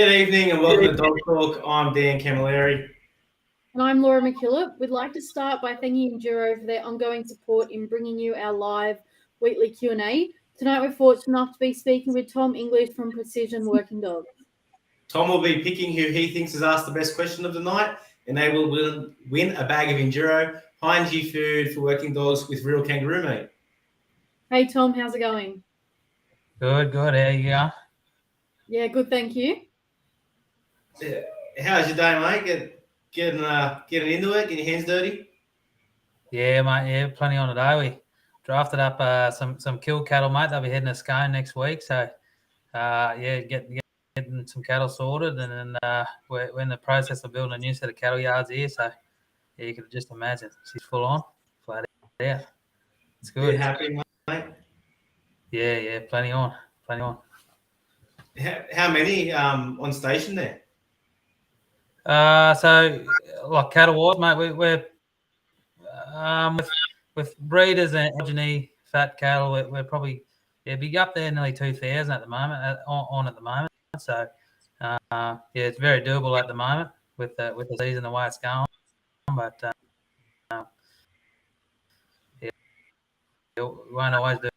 Good evening and welcome to Dog Talk. I'm Dan Camilleri. And I'm Laura McKillop. We'd like to start by thanking Enduro for their ongoing support in bringing you our live weekly Q&A. Tonight we're fortunate enough to be speaking with Tom English from Precision Working Dogs. Tom will be picking who he thinks has asked the best question of the night, and they will win a bag of Enduro High-Energy food for working dogs with real kangaroo meat. Hey Tom, how's it going? Good. How you going? Yeah, good, thank you. How's your day, mate? Getting into it, getting your hands dirty? Yeah, mate. Yeah, plenty on today. We drafted up some kill cattle, mate. They'll be heading to Scone next week. So, getting some cattle sorted, and then we're in the process of building a new set of cattle yards here. So, yeah, you could just imagine she's full on, flat out. It's good. You happy, mate? Yeah, plenty on. How many on station there? So like cattle wise, mate, we're with breeders and progeny fat cattle, we're probably be up there nearly 2,000 at the moment on at the moment. So it's very doable at the moment with the season the way it's going. But we won't always do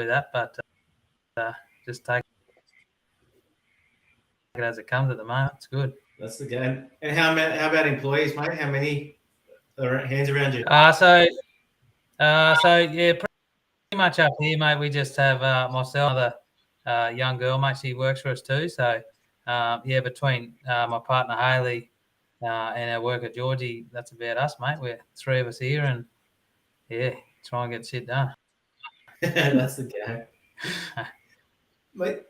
that, but just take it as it comes at the moment. It's good. That's the game. And how about employees, mate? How many are hands around you? So yeah, pretty much up here, mate. We just have myself, another young girl, mate. She works for us too. So between my partner Haley and our worker Georgie, that's about us, mate. We're three of us here, and try and get shit done. That's the game. Mate,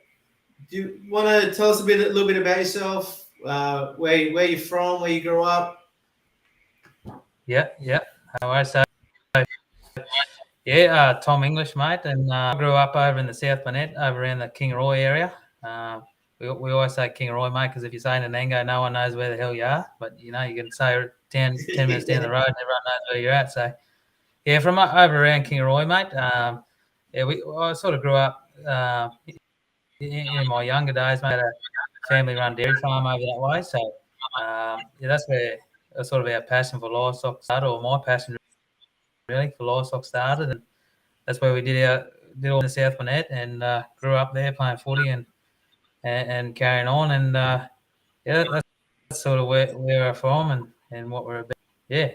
do you want to tell us a little bit about yourself? Where you're from, where you grew up? Yeah. All right, so Tom English, mate, and I grew up over in the South Burnett, over in the Kingaroy area. We always say Kingaroy, mate, because if you say Nanango, no one knows where the hell you are. But you can say 10 minutes down the road, and everyone knows where you're at. So from over around Kingaroy, mate. I sort of grew up in my younger days, mate. A family-run dairy farm over that way. So that's where sort of our passion for livestock started, or my passion really for livestock started, and that's where we did all in the South Burnett, and grew up there playing footy and carrying on, and that's sort of where we're from and what we're about. Yeah.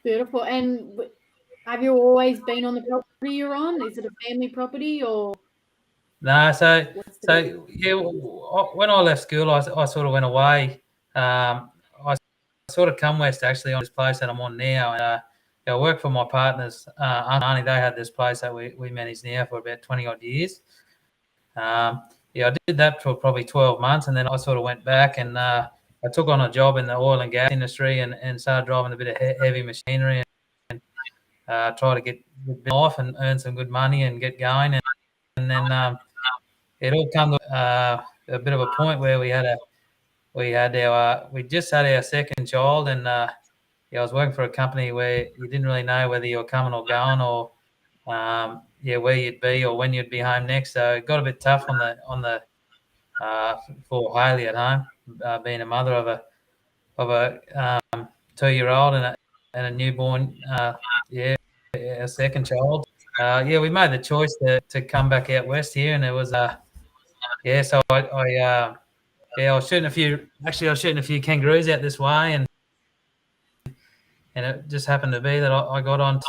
Beautiful. And have you always been on the property you're on? Is it a family property or? No, so when I left school, I sort of went away. I sort of come west actually on this place that I'm on now, and I work for my partners. Aunt Arnie, they had this place that we manage now for about 20 odd years. I did that for probably 12 months, and then I sort of went back and I took on a job in the oil and gas industry and started driving a bit of heavy machinery and try to get off and earn some good money and get going. And then it all come to a bit of a point where we just had our second child, and I was working for a company where you didn't really know whether you were coming or going, or where you'd be or when you'd be home next. So it got a bit tough for Haley at home, being a mother of a 2-year-old and a newborn. A second child. We made the choice to come back out west here, and it was so I was shooting a few kangaroos out this way, and it just happened to be that I got on.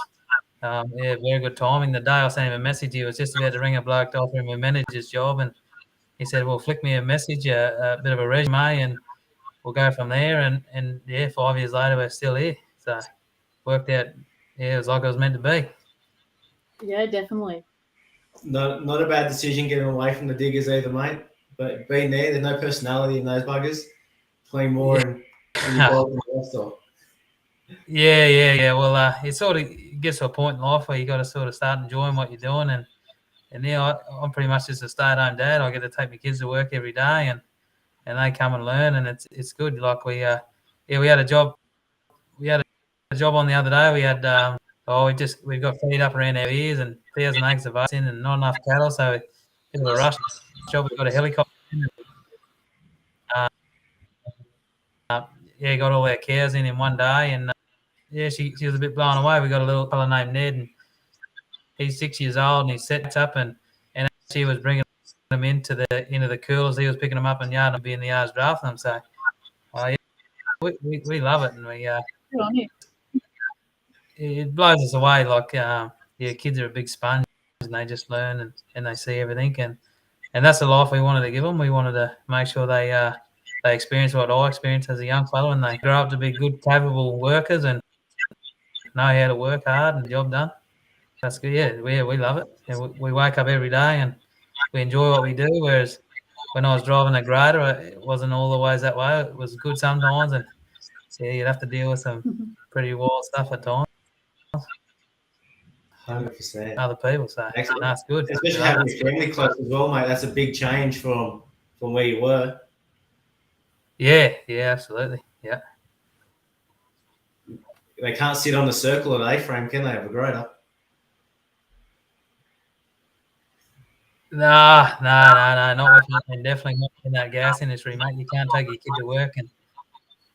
Very good timing. The day I sent him a message, he was just about to ring a bloke to offer him a manager's job, and he said, "Well, flick me a message, a bit of a resume, and we'll go from there." And 5 years later, we're still here. So worked out. It was like it was meant to be. Yeah, definitely. Not a bad decision getting away from the diggers either, mate. But being there's no personality in those buggers. Playing more and involved in the livestock. Yeah. Well, it sort of gets to a point in life where you got to sort of start enjoying what you're doing, and I'm pretty much just a stay-at-home dad. I get to take my kids to work every day, and they come and learn, and it's good. Like we had a job. We had a job on the other day. We had we've got feed up around our ears and 1,000 acres of us in and not enough cattle, so bit of a rush job. We got a helicopter. Yeah, got all our cows in one day, and yeah, she was a bit blown away. We got a little fella named Ned, and he's 6 years old, and he sets up, and she was bringing them into the coolers. He was picking them up and yard and be in the yards drafting them. So, yeah, we love it, and Good on you. it blows us away. Like, kids are a big sponge, and they just learn and they see everything, and that's the life we wanted to give them. We wanted to make sure they experience what I experienced as a young fellow, and they grow up to be good, capable workers and know how to work hard and the job done. That's good. Yeah, we love it. And we wake up every day and we enjoy what we do. Whereas when I was driving a grader, it wasn't all always that way. It was good sometimes, and yeah, you'd have to deal with some pretty wild stuff at times. 100%. Other people, so that's good. Especially having your family close as well, mate. That's a big change from where you were. Yeah, absolutely. Yeah. They can't sit on the circle at A-frame, can they, have a grader? No, not with me. Definitely not in that gas industry, mate. You can't take your kid to work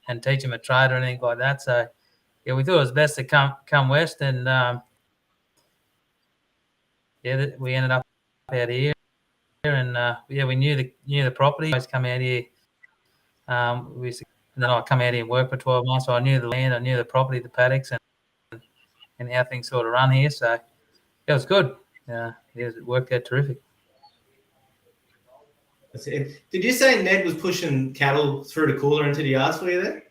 and teach them a trade or anything like that. So, yeah, we thought it was best to come west, and we ended up out here, and we knew the property. I used to come out here. And then I come out here and work for 12 months, so I knew the land, I knew the property, the paddocks, and how things sort of run here. So it was good. It worked out terrific. That's it. Did you say Ned was pushing cattle through the cooler into the yards for you there?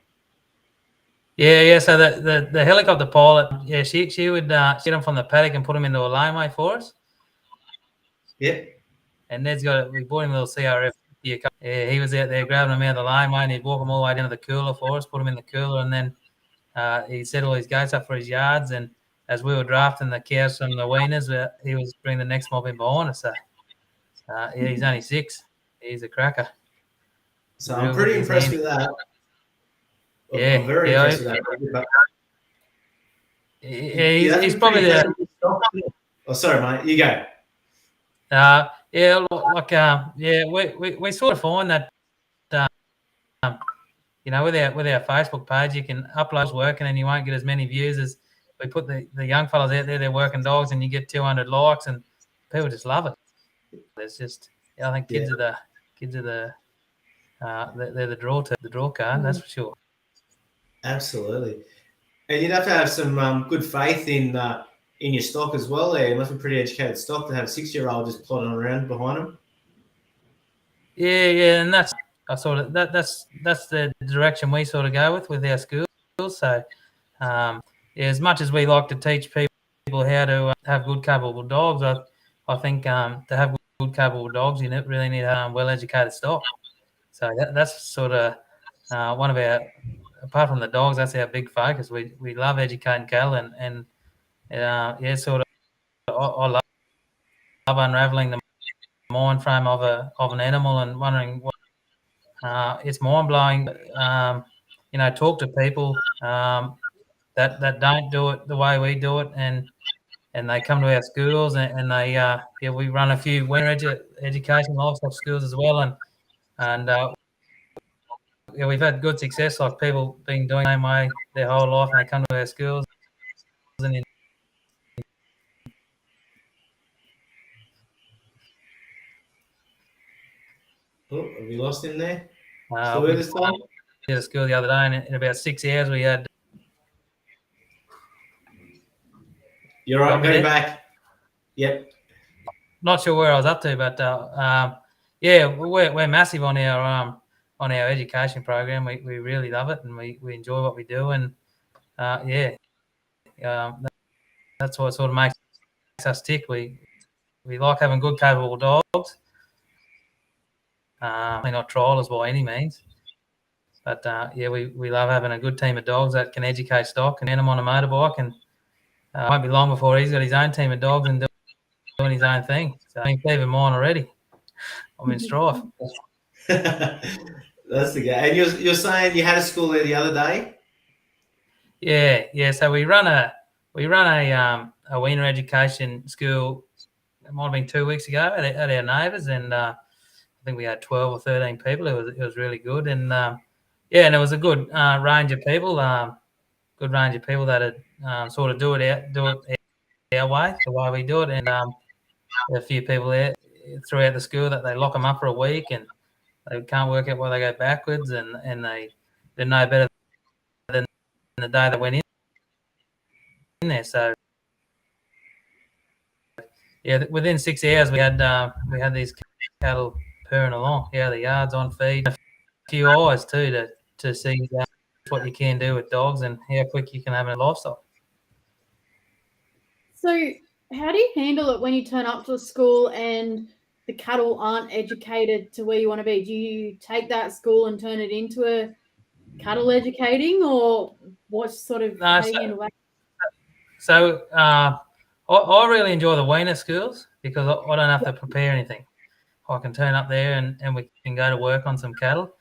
Yeah. So the helicopter pilot, she would get them from the paddock and put them into a laneway for us. Yeah. And Ned's we bought him a little CRF. Yeah, he was out there grabbing them out of the laneway, and he'd walk them all the way down to the cooler for us, put them in the cooler, and then he'd set all his gates up for his yards. And as we were drafting the cows from the weaners, he was bringing the next mob in behind us. So he's only 6. He's a cracker. So I'm pretty impressed with that. Yeah, I'm very impressed with that. He's probably the. Oh, sorry, mate. You go. We sort of find that, with our Facebook page, you can upload working and you won't get as many views as we put the young fellas out there. They're working dogs, and you get 200 likes, and people just love it. It's just, I think kids are the they're the draw card. That's for sure. Absolutely, and you'd have to have some good faith in your stock as well. There, it must be pretty educated stock to have a 6-year-old just plodding around behind them. Yeah, and that's the direction we sort of go with our schools. So, as much as we like to teach people how to have good, capable dogs, I think to have good, capable dogs, you really need well-educated stock. So that's sort of one of our, apart from the dogs, that's our big focus. We love educating cattle, and sort of I love unraveling the mind frame of an animal and wondering what it's mind blowing. Talk to people that don't do it the way we do it, and they come to our schools, and they we run a few winter education livestock schools as well, and we've had good success. Like, people been doing the same way their whole life, and they come to our schools. And have you lost him there? we did a school the other day, and in about 6 hours we had. You're right. Go back. Yep. Not sure where I was up to, but we're massive on our education program. We really love it, and we enjoy what we do, and that's what sort of makes us tick. We like having good, capable dogs. We're not trialers by any means, but we love having a good team of dogs that can educate stock and get them on a motorbike, and it won't be long before he's got his own team of dogs and doing his own thing. So I think even mine already. I'm in strife. That's the guy. And you're saying you had a school there the other day? Yeah. So we run a weaner education school it might have been 2 weeks ago at our neighbours, and I think we had 12 or 13 people. It was really good, and and it was a good range of people, good range of people that had sort of do it our way, the way we do it, and a few people there throughout the school that they lock them up for a week and they can't work out why they go backwards, and they're no better than the day they went in there. So yeah, within 6 hours we had these cattle purring along. Yeah, the yards on feed, a few eyes too to see what you can do with dogs and how quick you can have a livestock. So how do you handle it when you turn up to a school and the cattle aren't educated to where you want to be? Do you take that school and turn it into a cattle educating, or what sort of how do you handle that? So I really enjoy the weaner schools because I don't have to prepare anything. I can turn up there and we can go to work on some cattle.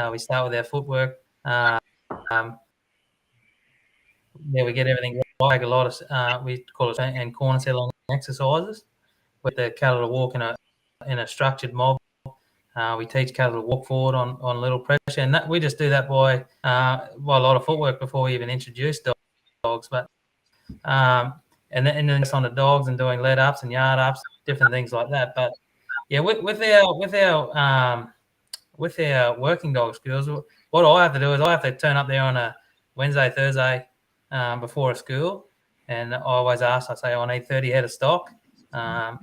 We start with our footwork. We get everything right. Take a lot of we call it and corner settling exercises with the cattle to walk in a structured mob. We teach cattle to walk forward on little pressure, and we just do that by a lot of footwork before we even introduce dogs. But and then it's on the dogs and doing lead ups and yard ups, different things like that. But yeah, with our working dog schools, what I have to do is I have to turn up there on a Wednesday, Thursday before a school, and I always ask. I say I need 30 head of stock, and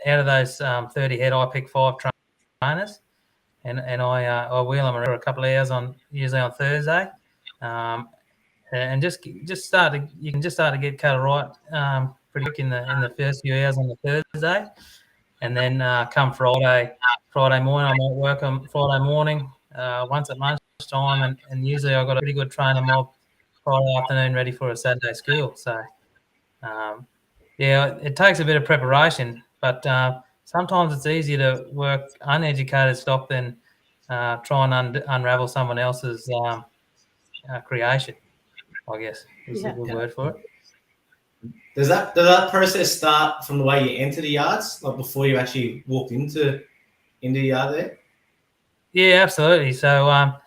out of those 30 head, I pick 5 trainers, and I wheel them around for a couple of hours usually on Thursday, and you can just start to get cattle right pretty quick in the first few hours on the Thursday, and then come Friday morning, I might work on Friday morning once at lunchtime, and usually I've got a pretty good trainer mob Friday afternoon ready for a Saturday school. So it takes a bit of preparation, but sometimes it's easier to work uneducated stock than try and unravel someone else's creation, I guess is a good word for it. Does that process start from the way you enter the yards, like before you actually walked into the yard there? Yeah, absolutely. So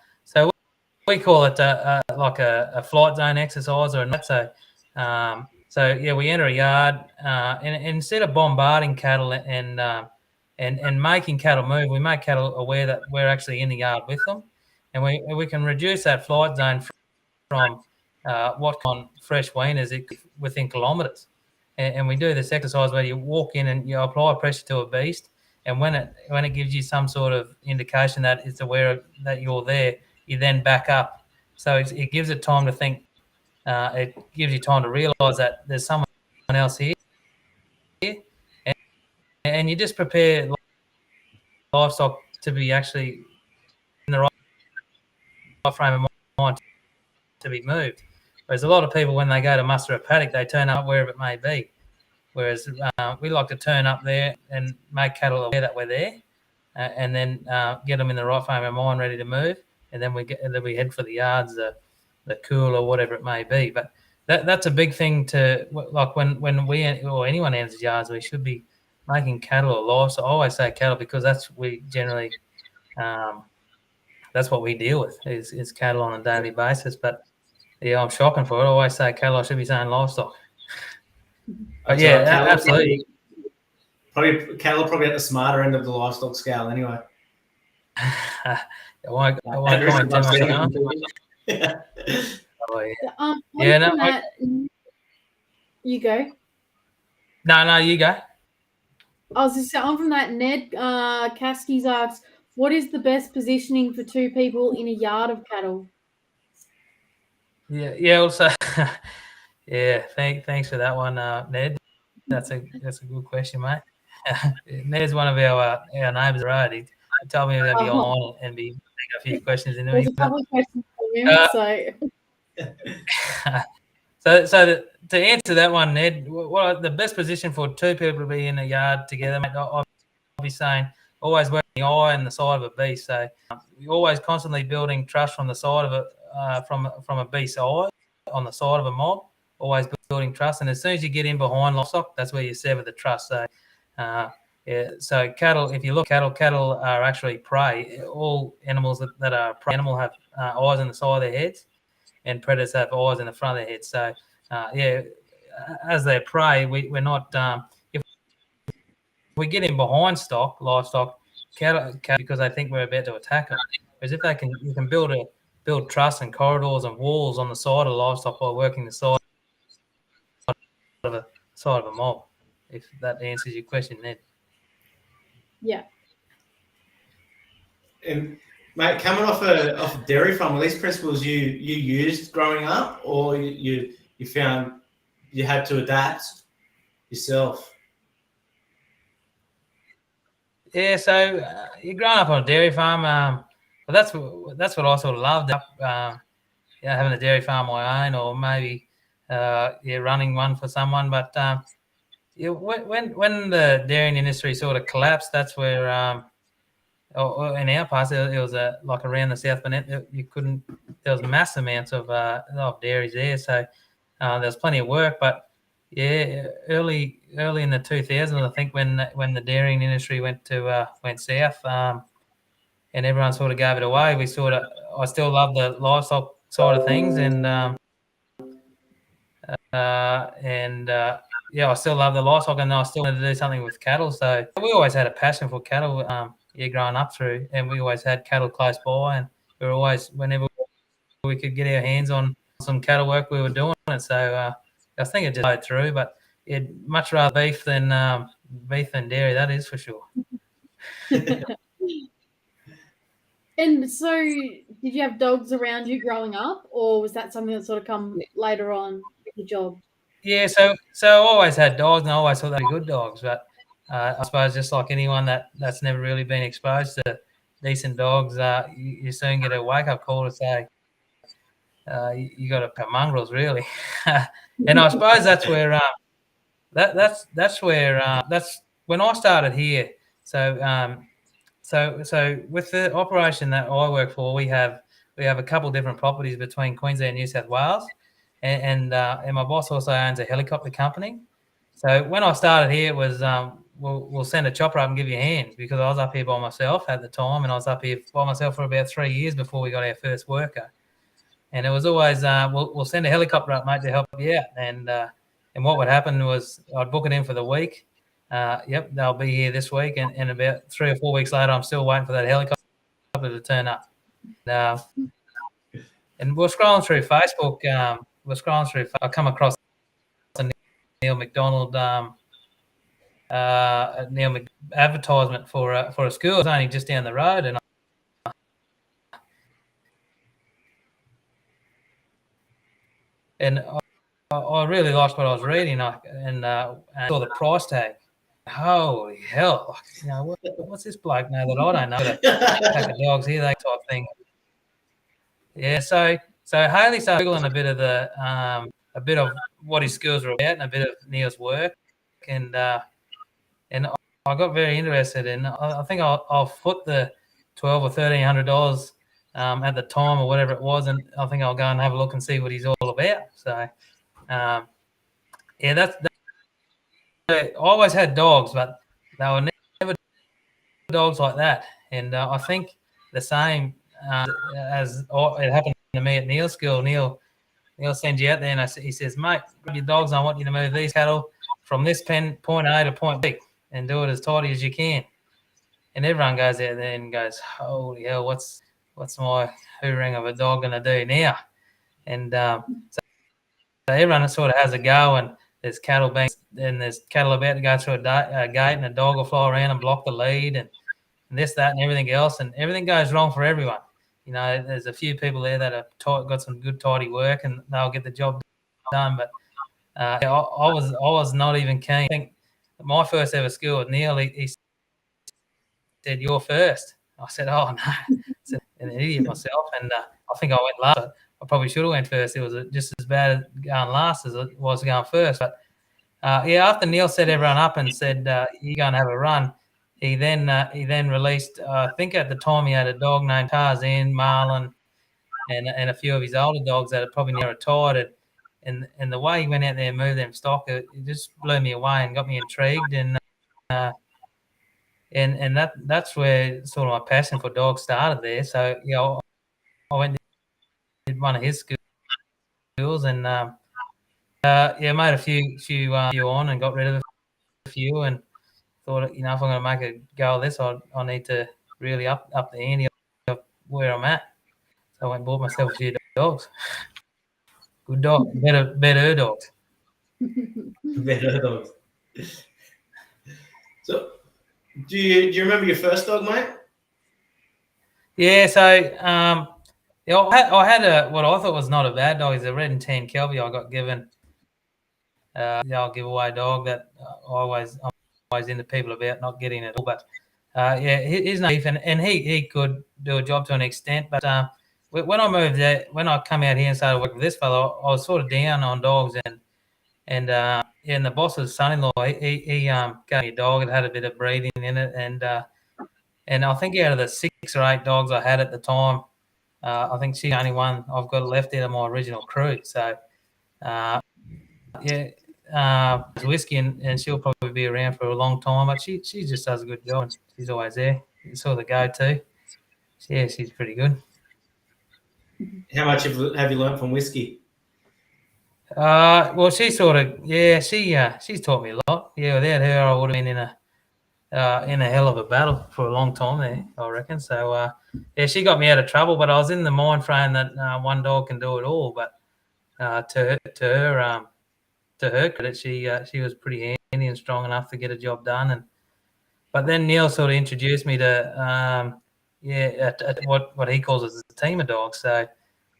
we call it like a flight zone exercise or not. So we enter a yard and instead of bombarding cattle and making cattle move, we make cattle aware that we're actually in the yard with them, and we can reduce that flight zone from what on fresh weaners within kilometres. And we do this exercise where you walk in and you apply pressure to a beast, and when it gives you some sort of indication that it's aware that you're there, you then back up. So it gives it time to think. It gives you time to realise that there's someone else here, and you just prepare livestock to be actually in the right frame of mind to be moved. Whereas a lot of people, when they go to muster a paddock, they turn up wherever it may be. Whereas we like to turn up there and make cattle aware that we're there, and then get them in the right frame of mind, ready to move, and then we head for the yards, the cool or whatever it may be. But that's a big thing to, like when we or anyone enters yards, we should be making cattle alive. So I always say cattle because that's we generally that's what we deal with is cattle on a daily basis. But yeah, I'm shocking for it. I always say cattle. I should be saying livestock. But yeah, absolutely. Cattle are probably at the smarter end of the livestock scale anyway. I won't comment too much. Oh, yeah. You go. No, you go. I was just saying, from that, Ned Caskey's asks, what is the best positioning for 2 people in a yard of cattle? Yeah. Also, yeah. Thanks for that one, Ned. That's a good question, mate. Ned's one of our neighbours around. He told me he'd be on and be taking a few questions into me. There's a couple of questions for him. So to answer that one, Ned, what the best position for 2 people to be in a yard together, mate, I'll be saying always working the eye and the side of a beast. So you're always constantly building trust from the side of it, from a beast's eye on the side of a mob. Always building trust, and as soon as you get in behind livestock, that's where you sever the trust. So Yeah, so cattle, if you look at cattle are actually prey. All animals that are prey animal have eyes on the side of their heads, and predators have eyes in the front of their heads. So, as they prey, we're not. If we get in behind livestock, cattle, because they think we're about to attack them. Whereas if you can build truss and corridors and walls on the side of livestock by working the side of a mob. If that answers your question, then. Yeah. And mate, coming off a dairy farm, are these principles you used growing up, or you found you had to adapt yourself? Yeah, so you're growing up on a dairy farm, but that's what I sort of loved. Having a dairy farm of my own, or maybe running one for someone. But when the dairying industry sort of collapsed, that's where in our parts it was like around the South Burnett, there was mass amounts of dairies there, so there was plenty of work. But yeah, early in the 2000s, I think when the dairying industry went south, and everyone sort of gave it away, I still love the livestock side of things, and I still love the livestock, and I still wanted to do something with cattle. So we always had a passion for cattle, growing up through, and we always had cattle close by, and we were always, whenever we could get our hands on some cattle work, we were doing it. So I think it just flowed through, but it'd much rather beef than dairy, that is for sure. And so, did you have dogs around you growing up, or was that something that sort of come later on with your job? Yeah, so I always had dogs, and I always thought they were good dogs. But I suppose just like anyone that's never really been exposed to decent dogs, you soon get a wake-up call to say you got to pet mongrels, really. And I suppose that's where that's when I started here. So with the operation that I work for, we have a couple of different properties between Queensland and New South Wales, and my boss also owns a helicopter company. So when I started here, it was we'll send a chopper up and give you a hand, because I was up here by myself at the time, and I was up here by myself for about 3 years before we got our first worker. And it was always we'll send a helicopter up, mate, to help you out. And what would happen was I'd book it in for the week. They'll be here this week, and about 3 or 4 weeks later, I'm still waiting for that helicopter to turn up. And we're scrolling through Facebook. I come across a Neil McDonald advertisement for a school. It's only just down the road, and I really liked what I was reading, and saw the price tag. Holy hell! What's this bloke know that I don't know? The pack of dogs here, that type thing. Yeah, so Haley started googling a bit of what his skills were about, and a bit of Neil's work, and I got very interested, and I think I'll foot the $1,200 or $1,300 at the time, or whatever it was, and I think I'll go and have a look and see what he's all about. So, that's I always had dogs, but they were never dogs like that. And I think the same as it happened to me at Neil's school. Neil sends you out there, and he says, mate, grab your dogs. I want you to move these cattle from this point A to point B and do it as tidy as you can. And everyone goes out there and goes, holy hell, what's my hoovering of a dog going to do now? And so everyone sort of has a go, and there's cattle about to go through a gate, and a dog will fly around and block the lead, and this, that, and everything else, and everything goes wrong for everyone. There's a few people there that have got some good tidy work, and they'll get the job done. But I was not even keen. I think my first ever school with Neil, he said, "You're first." I said, "Oh no," I an idiot myself, and I think I went last. I probably should have went first. It was just as bad going last as it was going first. But after Neil set everyone up and said, "You're going to have a run," he then released. I think at the time he had a dog named Tarzan, Marlin, and a few of his older dogs that had probably now retired. And the way he went out there and moved them stock, it just blew me away and got me intrigued. And and that's where sort of my passion for dogs started there. So I went did one of his schools and made a few on and got rid of a few and thought, if I'm going to make a go of this, I need to really up the ante of where I'm at. So I went and bought myself a few dogs. Good dog, better dogs. Better dogs. So, do you remember your first dog, mate? Yeah, so I had what I thought was not a bad dog. Is a red and tan Kelpie I got given. I'll give away dog that I'm always into people about not getting it all. But he's not beef, and he could do a job to an extent. But when I moved there, when I come out here and started working with this fellow, I was sort of down on dogs, and the boss's son-in-law, he gave me a dog that had a bit of breeding in it, and I think out of the 6 or 8 dogs I had at the time, I think she's the only one I've got left out of my original crew. So Whiskey, and she'll probably be around for a long time, but she just does a good job. She's always there. It's sort of the go-to. Yeah, she's pretty good. How much have you learned from Whiskey? Well, she sort of, she's taught me a lot. Yeah, without her, I would have been in a hell of a battle for a long time there, I reckon. So, she got me out of trouble, but I was in the mind frame that one dog can do it all. But to her credit, she was pretty handy and strong enough to get a job done. But then Neil sort of introduced me to what he calls a team of dogs. So I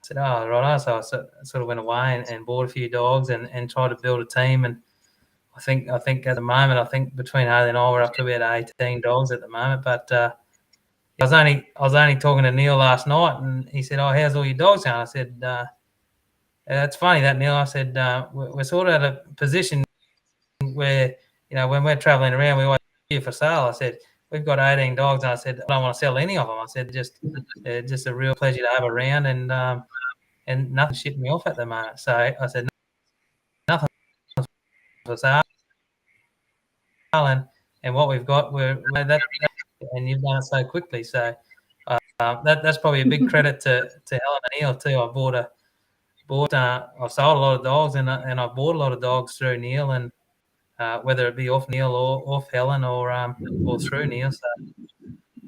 said, oh, right. So I sort of went away and bought a few dogs and tried to build a team. And I think at the moment, between Harley and I, we're up to about 18 dogs at the moment. But I was only talking to Neil last night, and he said, oh, how's all your dogs going? I said, it's funny that, Neil. I said, we're sort of at a position where, when we're traveling around, we always here for sale. I said, we've got 18 dogs. And I said, I don't want to sell any of them. I said, just a real pleasure to have around, and nothing shitting me off at the moment. So I said, nothing for sale. And what we've got, we're that, and you've done it so quickly. So that's probably a big credit to Helen and Neil too. I've sold a lot of dogs, and I've bought a lot of dogs through Neil, and whether it be off Neil or off Helen or through Neil. So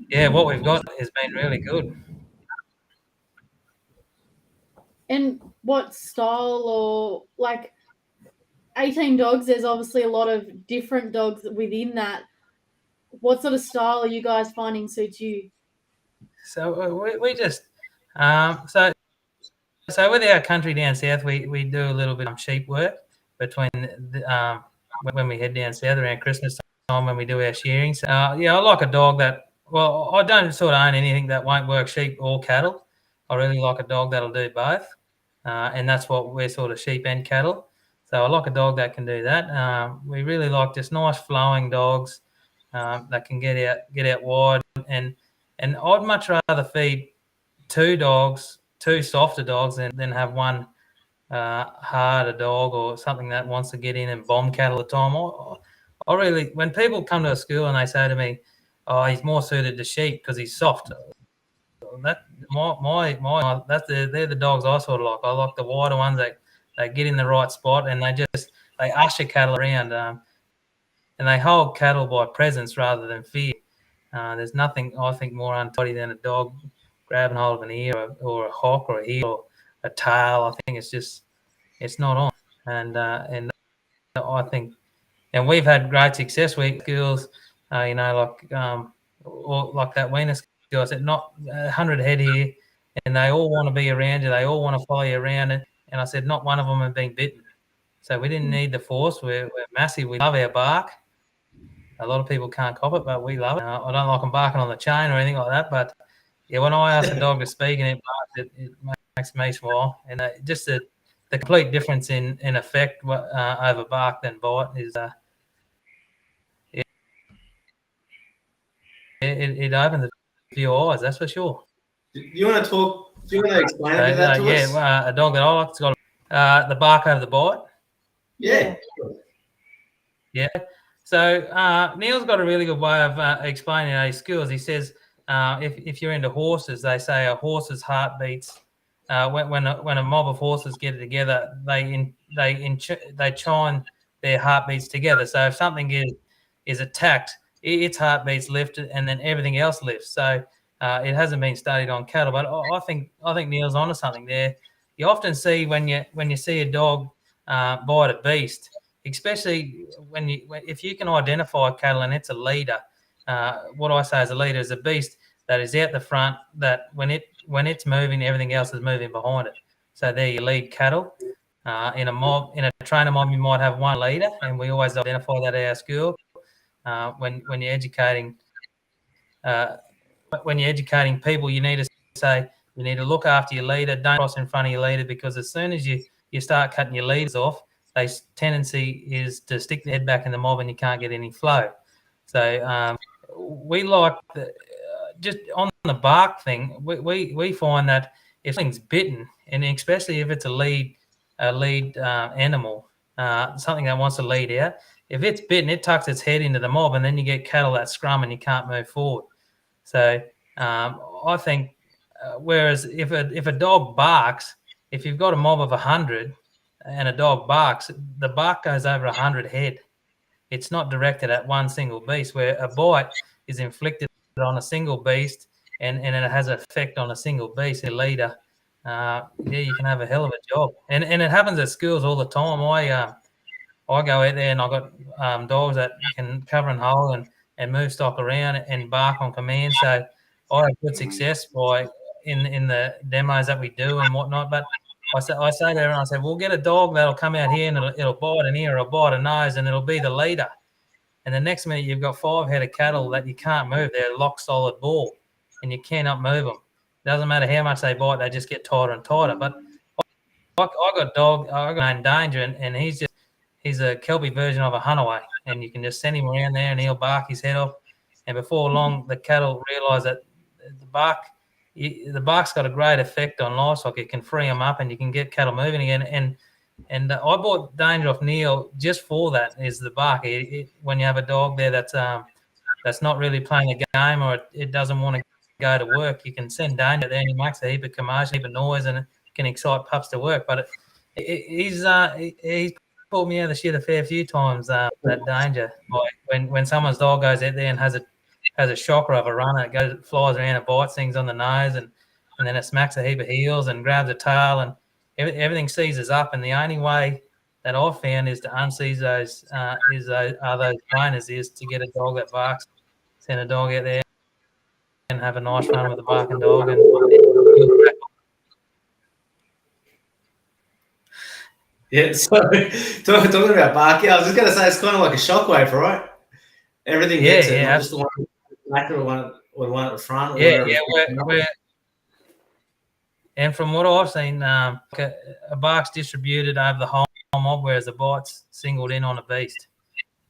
yeah, what we've got has been really good. And what style, or like 18 dogs, there's obviously a lot of different dogs within that. What sort of style are you guys finding suits you? So we just so with our country down south, we do a little bit of sheep work between when we head down south around Christmas time when we do our shearings. I like a dog that, well, I don't sort of own anything that won't work sheep or cattle. I really like a dog that'll do both, and that's what we're sort of, sheep and cattle. So I like a dog that can do that. We really like just nice flowing dogs that can get out wide, and I'd much rather feed 2 dogs, 2 softer dogs, than have one harder dog or something that wants to get in and bomb cattle at the time. I really, when people come to a school and they say to me, "Oh, he's more suited to sheep because he's soft," they're the dogs I sort of like. I like the wider ones that they get in the right spot and they usher cattle around, and they hold cattle by presence rather than fear. There's nothing I think more untidy than a dog grabbing hold of an ear or a hock or a heel or a tail. I think it's not on, and I think, and we've had great success with schools, like that Weiner school. I said, not 100 head here, and they all want to be around you. They all want to follow you around, and I said, not one of them have been bitten. So we didn't need the force. We're massive. We love our bark. A lot of people can't cop it, but we love it. I don't like them barking on the chain or anything like that, but yeah, when I ask a dog to speak and it barks, it makes me smile. And just the complete difference in effect over bark than bite is it opens a few eyes, that's for sure. Do you want to explain that to us? A dog that I like has got the bark over the bite. Yeah. Yeah. So Neil's got a really good way of explaining his skills. He says if you're into horses, they say a horse's heart beats. When a mob of horses get together, they chime their heartbeats together. So if something is attacked, its heartbeats lift, and then everything else lifts. So it hasn't been studied on cattle, but I think Neil's onto something there. You often see when you see a dog bite a beast, especially if you can identify cattle and it's a leader. What I say as a leader is a beast that is out the front, that when it's moving, everything else is moving behind it. So there you lead cattle. In a trainer mob, you might have one leader, and we always identify that at our school. When you're educating people, you need to say you need to look after your leader. Don't cross in front of your leader, because as soon as you start cutting your leaders off, their tendency is to stick their head back in the mob, and you can't get any flow. So we like just on the bark thing. We find that if something's bitten, and especially if it's a lead animal, something that wants to lead out, if it's bitten, it tucks its head into the mob, and then you get cattle that scrum and you can't move forward. So I think whereas if a dog barks, if you've got a mob of 100 and a dog barks, the bark goes over 100 head. It's not directed at one single beast, where a bite is inflicted on a single beast and it has an effect on a single beast, a leader. You can have a hell of a job. And it happens at schools all the time. I go out there and I've got dogs that can cover and hold and move stock around and bark on command. So I have good success in the demos that we do and whatnot. But I say to everyone, I say, we'll get a dog that'll come out here and it'll bite an ear or bite a nose, and it'll be the leader. And the next minute you've got 5 head of cattle that you can't move. They're lock solid ball, and you cannot move them. Doesn't matter how much they bite, they just get tighter and tighter. But I got Danger, and he's a Kelpie version of a Hunaway, and you can just send him around there and he'll bark his head off. And before long, the cattle realise that the bark's got a great effect on livestock. It can free them up, and you can get cattle moving again. And I bought Danger off Neil just for that, is the bark. When you have a dog there that's not really playing a game, or it doesn't want to go to work, you can send Danger there and he makes a heap of commotion, a heap of noise, and it can excite pups to work. But he's pulled me out of the shit a fair few times, that Danger. Like when someone's dog goes out there and has a shocker of a runner, it flies around and bites things on the nose, and then it smacks a heap of heels and grabs a tail, and everything seizes up. And the only way that I've found is to unseize those trainers is to get a dog that barks, send a dog out there and have a nice run with a barking dog. And yeah, so talking about barking, I was just going to say it's kind of like a shockwave, right? Everything gets it, not just the one at the back or the one at the front. And from what I've seen, a bark's distributed over the whole mob, whereas a bite's singled in on a beast,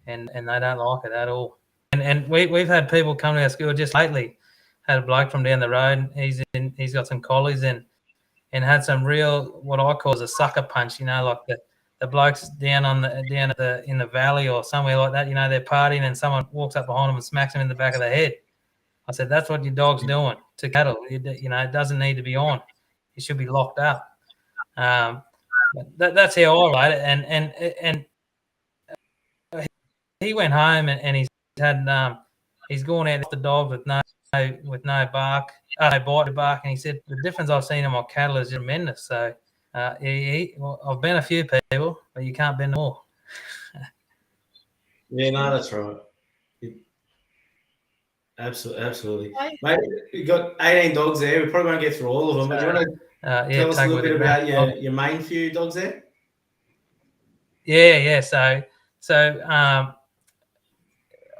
and they don't like it at all. And we've had people come to our school just lately. Had a bloke from down the road. He's got some collies and had some real, what I call a sucker punch. You know, like the blokes down in the valley or somewhere like that. You know, they're partying and someone walks up behind them and smacks them in the back of the head. I said, that's what your dog's doing to cattle. You know, it doesn't need to be on. It should be locked up. That's how I rate it. And he went home and he's had he's gone out with the dogs with no bark, no bite to bark, and he said the difference I've seen in my cattle is tremendous. So I've been a few people, but you can't bend them all. Yeah, no, that's right. Absolutely. Mate, you got 18 dogs there. We probably won't get through all of them, but do you want to tell us a little bit about your main few dogs there? Yeah. So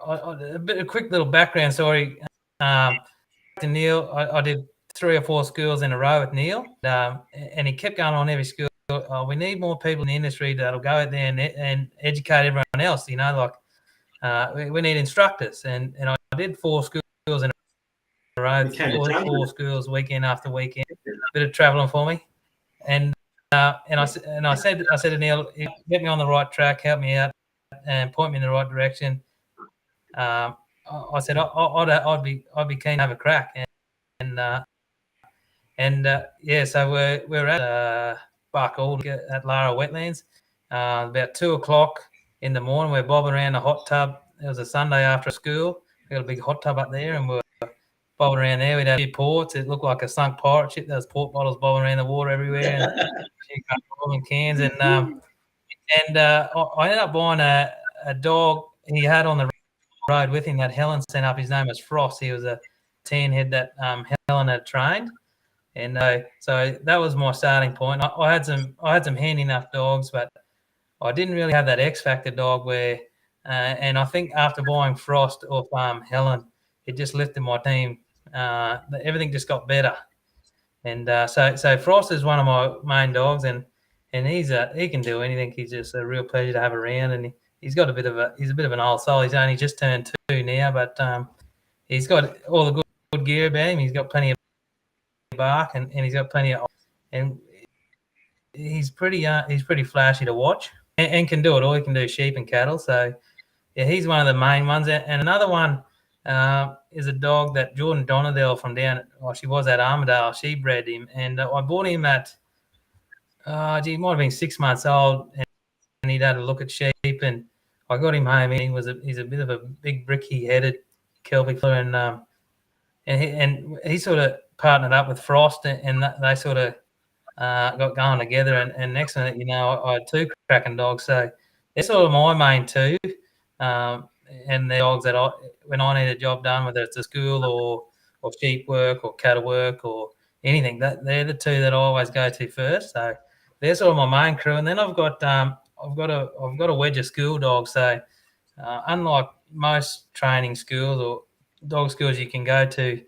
a quick little background story. To Neil, I did 3 or 4 schools in a row with Neil, and he kept going on every school. We need more people in the industry that'll go out there and educate everyone else. You know, like we need instructors, and I did 4 schools in a row, 4 schools weekend after weekend. A bit of travelling for me, and I said to Neil, get me on the right track, help me out, and point me in the right direction. I said I'd be keen to have a crack, so we're at Bark at Lara Wetlands about 2:00 in the morning. We're bobbing around the hot tub. It was a Sunday after school. We got a big hot tub up there, and we're bobbing around there. We'd have a few ports. It looked like a sunk pirate ship. There was port bottles bobbing around the water everywhere, and rolling cans. And I ended up buying a dog he had on the road with him that Helen sent up. His name was Frost. He was a tan head that Helen had trained. And so that was my starting point. I had some handy enough dogs, but I didn't really have that X factor dog where. And I think after buying Frost off Helen, it just lifted my team. Everything just got better. And so Frost is one of my main dogs, and he can do anything. He's just a real pleasure to have around, and he's a bit of an old soul. He's only just turned 2 now, but he's got all the good gear about him. He's got plenty of bark, and he's got plenty of, and he's pretty flashy to watch, and can do it all. He can do sheep and cattle. So yeah, he's one of the main ones. And another one is a dog that Jordan Donadell from she was at Armidale. She bred him, and I bought him at he might have been 6 months old, and he'd had a look at sheep, and I got him home. He's a bit of a big bricky headed Kelpie fella, and he sort of partnered up with Frost, and they sort of got going together. And next minute, I had 2 cracking dogs. So they're sort of my main 2, and the dogs that when I need a job done, whether it's a school or sheep work or cattle work or anything, they're the 2 that I always go to first. So they're sort of my main crew. And then I've got a wedge of school dogs. So unlike most training schools or dog schools you can go to,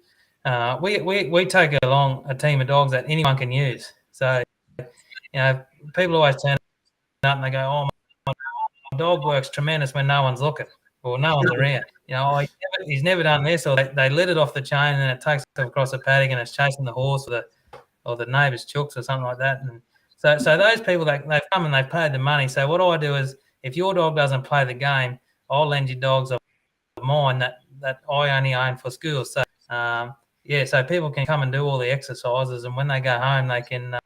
we take along a team of dogs that anyone can use. So, people always turn up and they go, "Oh, my dog works tremendous when no one's looking or no one's around." He's never done this, or they let it off the chain and it takes it across the paddock and it's chasing the horse or the neighbour's chooks or something like that. And so those people, they've come and they've paid the money. So what I do is, if your dog doesn't play the game, I'll lend you dogs of mine that I only own for schools. So so people can come and do all the exercises, and when they go home, they can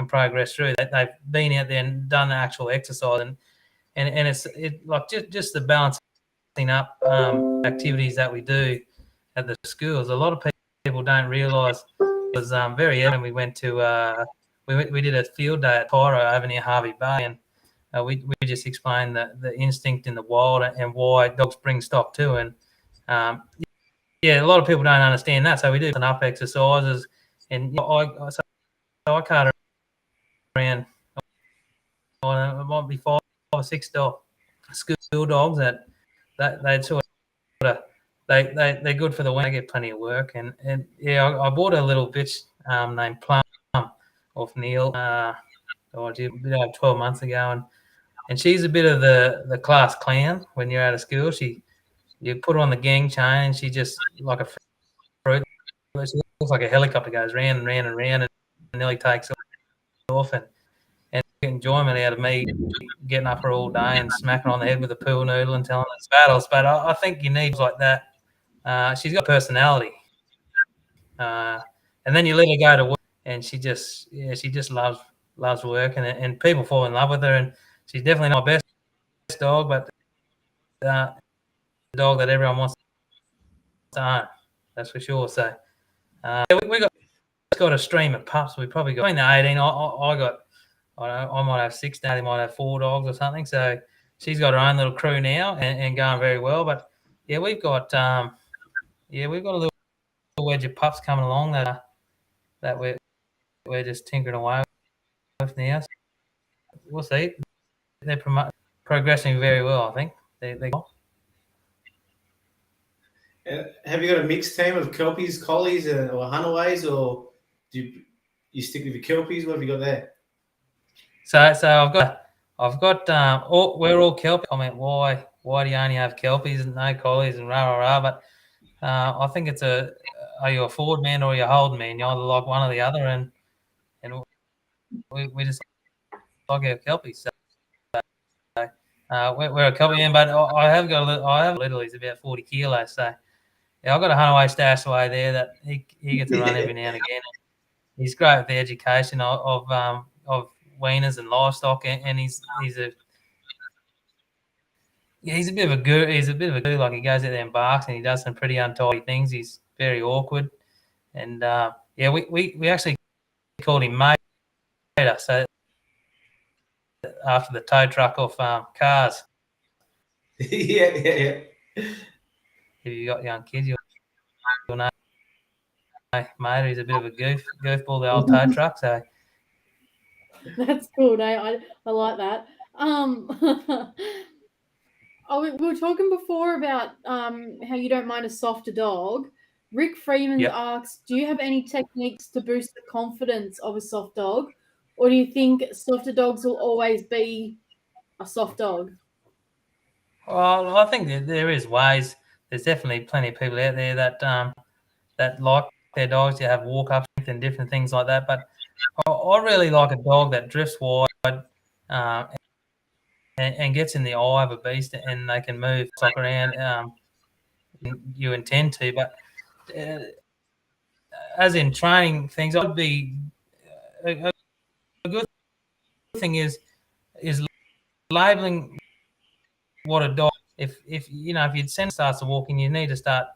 progress through. They've been out there and done the actual exercise, and it's like just the balancing up activities that we do at the schools. A lot of people don't realise it was very early when we went to we did a field day at Tyro over near Harvey Bay, and we just explained the instinct in the wild and why dogs bring stock too. And a lot of people don't understand that. So we do up exercises, and I cart around. It might be 5 or 6 school dogs that they sort of they're good for the winter. They get plenty of work, and I bought a little bitch named Plum off Neil 12 months ago, and she's a bit of the class clown when you're out of school. You put her on the gang chain, and she just like a fruit. She looks like a helicopter, goes round and round and round, and nearly takes off. And enjoyment out of me getting up her all day and smacking her on the head with a pool noodle and telling her it's battles. But I think you need like that. She's got personality, and then you let her go to work, and she just loves work, and people fall in love with her. And she's definitely not my best dog, but the dog that everyone wants to own, that's for sure. So we got a stream of pups. We probably got between the 18. I might have 6 now. They might have 4 dogs or something. So she's got her own little crew now and going very well. But we've got a little wedge of pups coming along that we're just tinkering away with now. So we'll see. They're progressing very well, I think. They Have you got a mixed team of Kelpies, Collies, or Hunaways, or do you stick with the Kelpies? What have you got there? So I've got we're all Kelpie. I mean, why do you only have Kelpies and no Collies and rah rah rah? But I think it's are you a forward man or are you a hold man? You either like one or the other, and we just like our Kelpies. So we're a couple in, but I have got a little. He's about 40 kilos, so yeah, I've got a Hunaway Stashaway there that he gets to run every now and again. He's great with the education of weaners and livestock, and he's a bit of a guru. He's a bit of a guru. Like, he goes out there and barks, and he does some pretty untidy things. He's very awkward, and we actually called him Mater, so after the tow truck off Cars. Yeah. If you got young kids, you'll know Mater. He's a bit of a goofball, the old tow truck. So that's cool. No, I like that. We were talking before about how you don't mind a softer dog. Rick Freeman asks, do you have any techniques to boost the confidence of a soft dog? Or do you think softer dogs will always be a soft dog? Well, I think there is ways. There's definitely plenty of people out there that like their dogs to have walk-up strength and different things like that. But I really like a dog that drifts wide and gets in the eye of a beast, and they can move like around. You intend to, but as in training things, I'd be a good thing is labeling what a dog. If you'd send starts walking, you need to start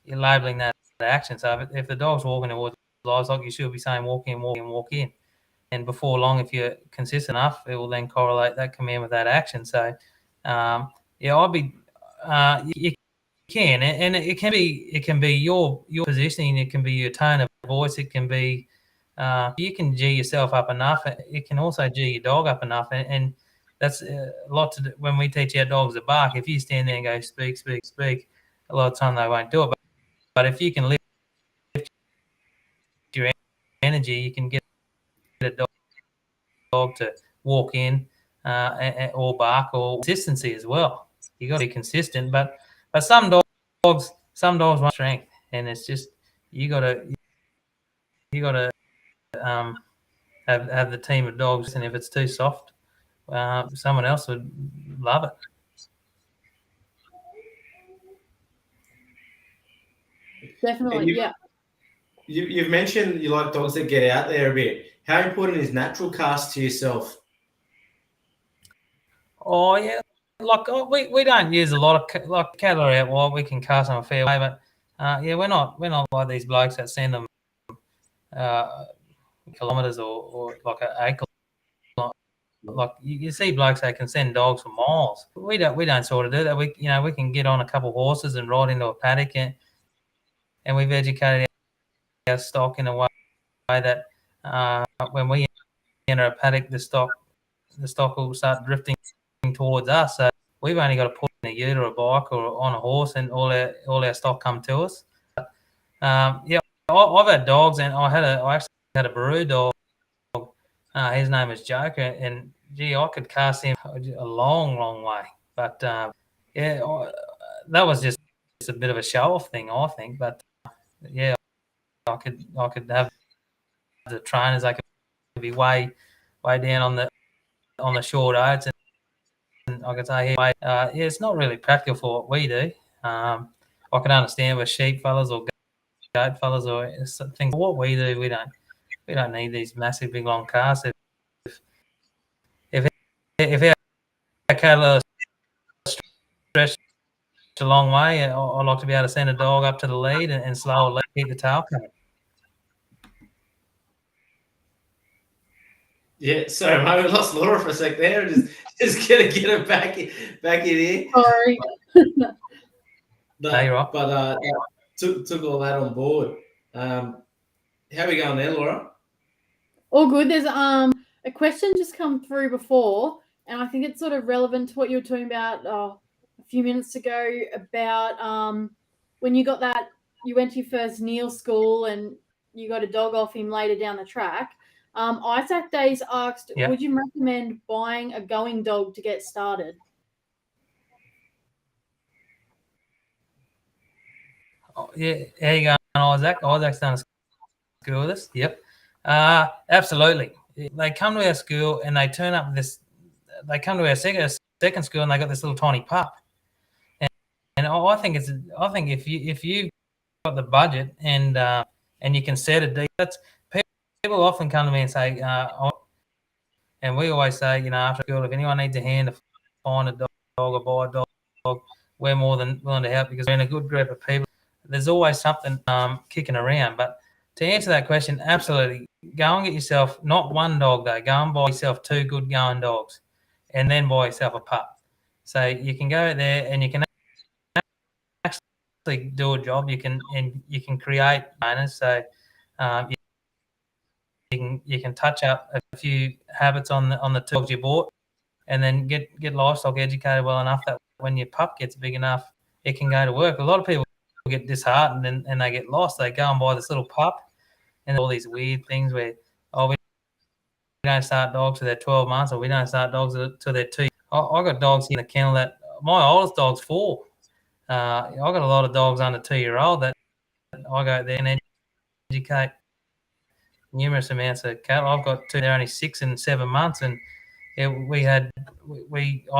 labeling that action. So if the dog's walking towards livestock, you should be saying walk in, walk in, walk in. And before long, if you're consistent enough, it will then correlate that command with that action. So, I'd be you can, and it can be your positioning, it can be your tone of voice, it can be you can G yourself up enough. It can also G your dog up enough, and that's a lot to do. When we teach our dogs to bark, if you stand there and go speak, speak, speak, a lot of the time they won't do it. But if you can lift your energy, you can get a dog to walk in or bark, or consistency as well. You got to be consistent, but some dogs want strength, and it's just you got to have the team of dogs, and if it's too soft, someone else would love it. Definitely, yeah. You've mentioned you like dogs that get out there a bit. How important is natural cast to yourself? Oh yeah, like we don't use a lot of like cattle are out wide. We can cast them a fair way, but we're not like these blokes that send them kilometres or like an acre. Like you see blokes that can send dogs for miles. We don't sort of do that. We can get on a couple of horses and ride into a paddock, and we've educated our stock in a way that when we enter a paddock, the stock will start drifting towards us. So we've only got to put in a ute or a bike or on a horse, and all our stock come to us. I've had dogs, and I actually had a Baru dog. His name is Joker, and I could cast him a long, long way. But that was just a bit of a show-off thing, I think. But I could have the trainers. They could be way down on the short oats, and I could say, it's not really practical for what we do. I can understand with sheep fellas or goat fellas or things. What we do, we don't need these massive, big, long casts. If our cattle are stretched a long way, I like to be able to send a dog up to the lead and slowly keep the tail coming. Yeah, sorry, mate, we lost Laura for a sec there. Just gonna get her back in here. Sorry. You're right. But took all that on board. How are we going there, Laura? All good. There's a question just come through before, and I think it's sort of relevant to what you were talking about a few minutes ago about when you went to your first Neil school and you got a dog off him later down the track. Isaac Days asked, would you recommend buying a going dog to get started? Oh, yeah, how you going, Isaac? Isaac's done a school with us. Yep. Absolutely. They come to our school and they turn up with this they come to our second school and they got this little tiny pup. And I think if you've got the budget and you can set a deal, people often come to me and say, and we always say, after school, if anyone needs a hand to find a dog or buy a dog, we're more than willing to help because we're in a good group of people. There's always something kicking around. But to answer that question, absolutely, go and get yourself not one dog though. Go and buy yourself 2 good going dogs, and then buy yourself a pup. So you can go there and you can actually do a job. You can create owners. So you can touch up a few habits on the 2 dogs you bought, and then get livestock educated well enough that when your pup gets big enough, it can go to work. A lot of people get disheartened and they get lost. They go and buy this little pup, and all these weird things where we don't start dogs till they're 12 months, or we don't start dogs till they're 2. I got dogs in the kennel that my oldest dog's 4. I got a lot of dogs under 2-year-old that I go there and educate numerous amounts of cattle. I've got 2. They're only 6 and 7 months, and I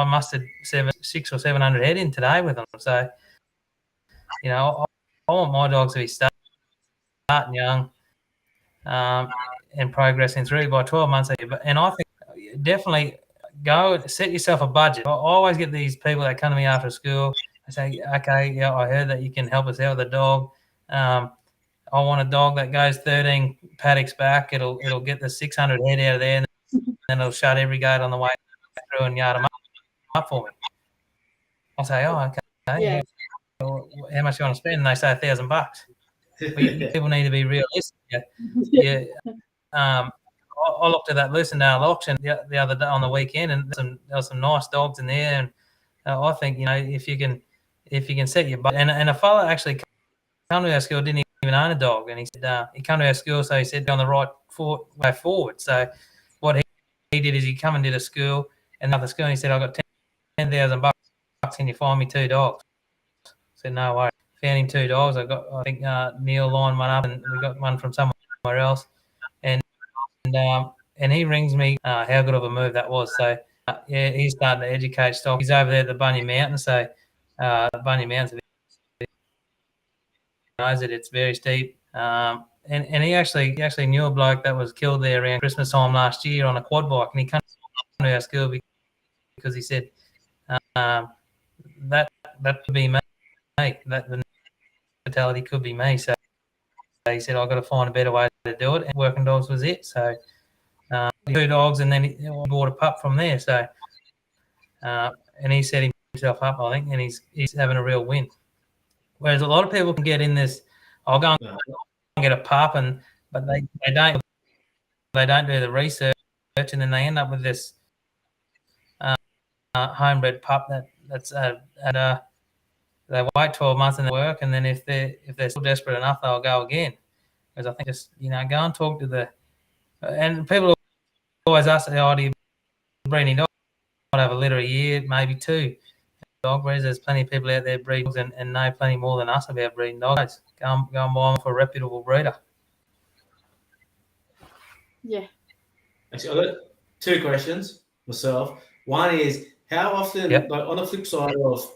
mustered 600 or 700 head in today with them. So, I want my dogs to be starting young and progressing through by 12 months. And I think definitely go set yourself a budget. I always get these people that come to me after school. I say, okay, yeah, I heard that you can help us out with a dog. I want a dog that goes 13 paddocks back. It'll get the 600 head out of there, and then it'll shut every gate on the way through and yard them up for me. I say, oh, okay. Yeah. How much you want to spend? And they say $1,000. People need to be realistic. Yeah. I looked at that Lucindale auction the other day on the weekend, and there was some nice dogs in there. And I think if you can set your budget, and a fella actually come to our school, didn't even own a dog, and he said he come to our school, so he said on the right way forward. So what he did is he come and did a school, and after school, and he said, I got $10,000. Can you find me 2 dogs? I said, no worries. Found him 2 dogs. I think Neil lined one up, and we got one from somewhere else. And he rings me how good of a move that was. So he's starting to educate stock. He's over there at the Bunny Mountain. So the Bunny Mountain's knows that it's very steep. And he actually knew a bloke that was killed there around Christmas time last year on a quad bike, and he came to our school because he said that could be me. That the fatality could be me. So he said, I've got to find a better way to do it, and working dogs was it. So 2 dogs, and then he bought a pup from there. So and he set himself up, I think, and he's having a real win. Whereas a lot of people can get in this, I'll go and get a pup, but they don't do the research, and then they end up with this homebred pup that's they wait 12 months and they work, and then if they're still desperate enough, they'll go again. Because I think just go and talk to and people always ask, oh, do you breed any dogs? I'd have a litter a year, maybe 2. Dog breeders, there's plenty of people out there breeding dogs and know plenty more than us about breeding dogs. Go and buy them for a reputable breeder. Yeah. Actually, I've got 2 questions myself. One is, how often, like on the flip side of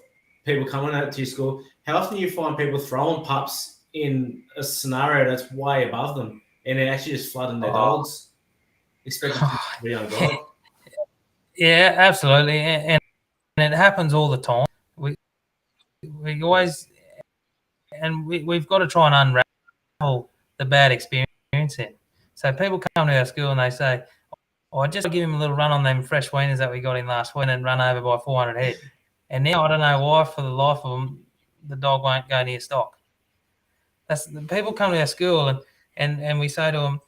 people coming out to your school, how often do you find people throwing pups in a scenario that's way above them, and they're actually just flooding their dogs, expecting to be on dog? Yeah, absolutely, and it happens all the time. We always, and we've got to try and unravel the bad experience in. So people come to our school and they say, I just give him a little run on them fresh weaners that we got in last week and run over by 400 head. And now I don't know why, for the life of them, the dog won't go near stock. People come to our school and we say to them,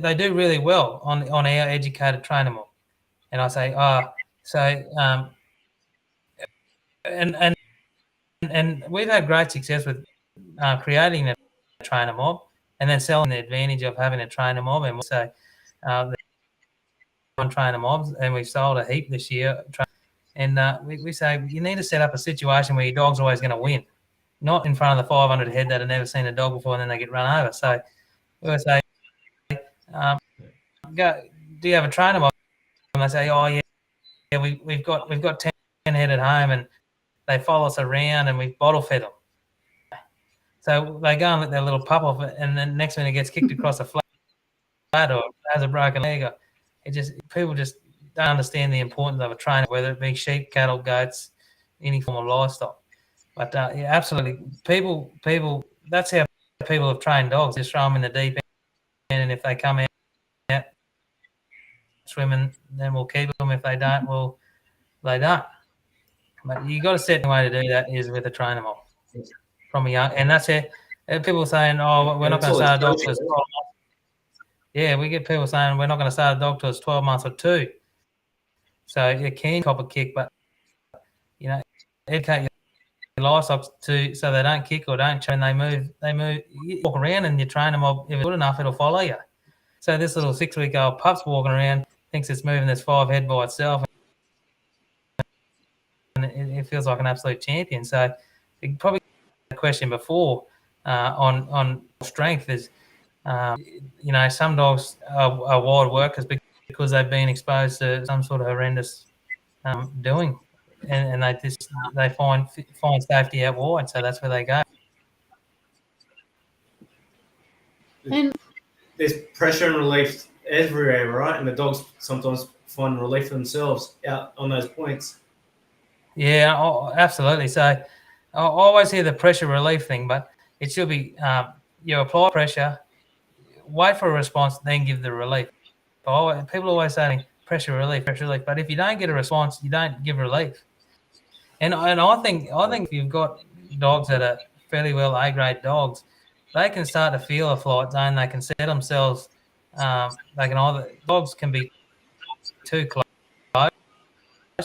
they do really well on our educated trainer model. And I say, and we've had great success with creating a trainer mob and then selling the advantage of having a trainer mob. And we'll say trainer mobs, and we've sold a heap this year. And we say you need to set up a situation where your dog's always going to win, not in front of the 500 head that have never seen a dog before and then they get run over. So we would say, do you have a trainer mob? And they say, oh, we've got 10 head at home, and they follow us around, and we bottle fed them. So they go and let their little pup off it, and then next minute it gets kicked across a flat or has a broken leg. Or people just don't understand the importance of a trainer, whether it be sheep, cattle, goats, any form of livestock. But yeah, absolutely, people. That's how people have trained dogs. Just throw them in the deep end, and if they come out swimming, then we'll keep them. If they don't, well, they don't. But you got to set the way to do that is with a trainer mob from a young, and that's it. People saying, "Oh, we're not going to start a dog till 12 months." Yeah, we get people saying we're not going to start a dog till it's 12 months or 2. So you can cop a kick, but educate your livestock so they don't kick or don't chew, and they move. You walk around and you train them up. If it's good enough, it'll follow you. So this little 6-week-old pup's walking around, thinks it's moving this 5 head by itself, and it feels like an absolute champion. So probably the question before on strength is, some dogs are wild workers because they've been exposed to some sort of horrendous doing, and they find safety out wide, so that's where they go. And there's pressure and relief everywhere, right? And the dogs sometimes find relief themselves out on those points. Yeah, absolutely. So I always hear the pressure relief thing, but it should be you apply pressure, wait for a response, then give the relief. People always saying pressure relief, but if you don't get a response, you don't give relief. And I think if you've got dogs that are fairly well A-grade dogs, they can start to feel a flight zone. They can set themselves. Dogs can be too close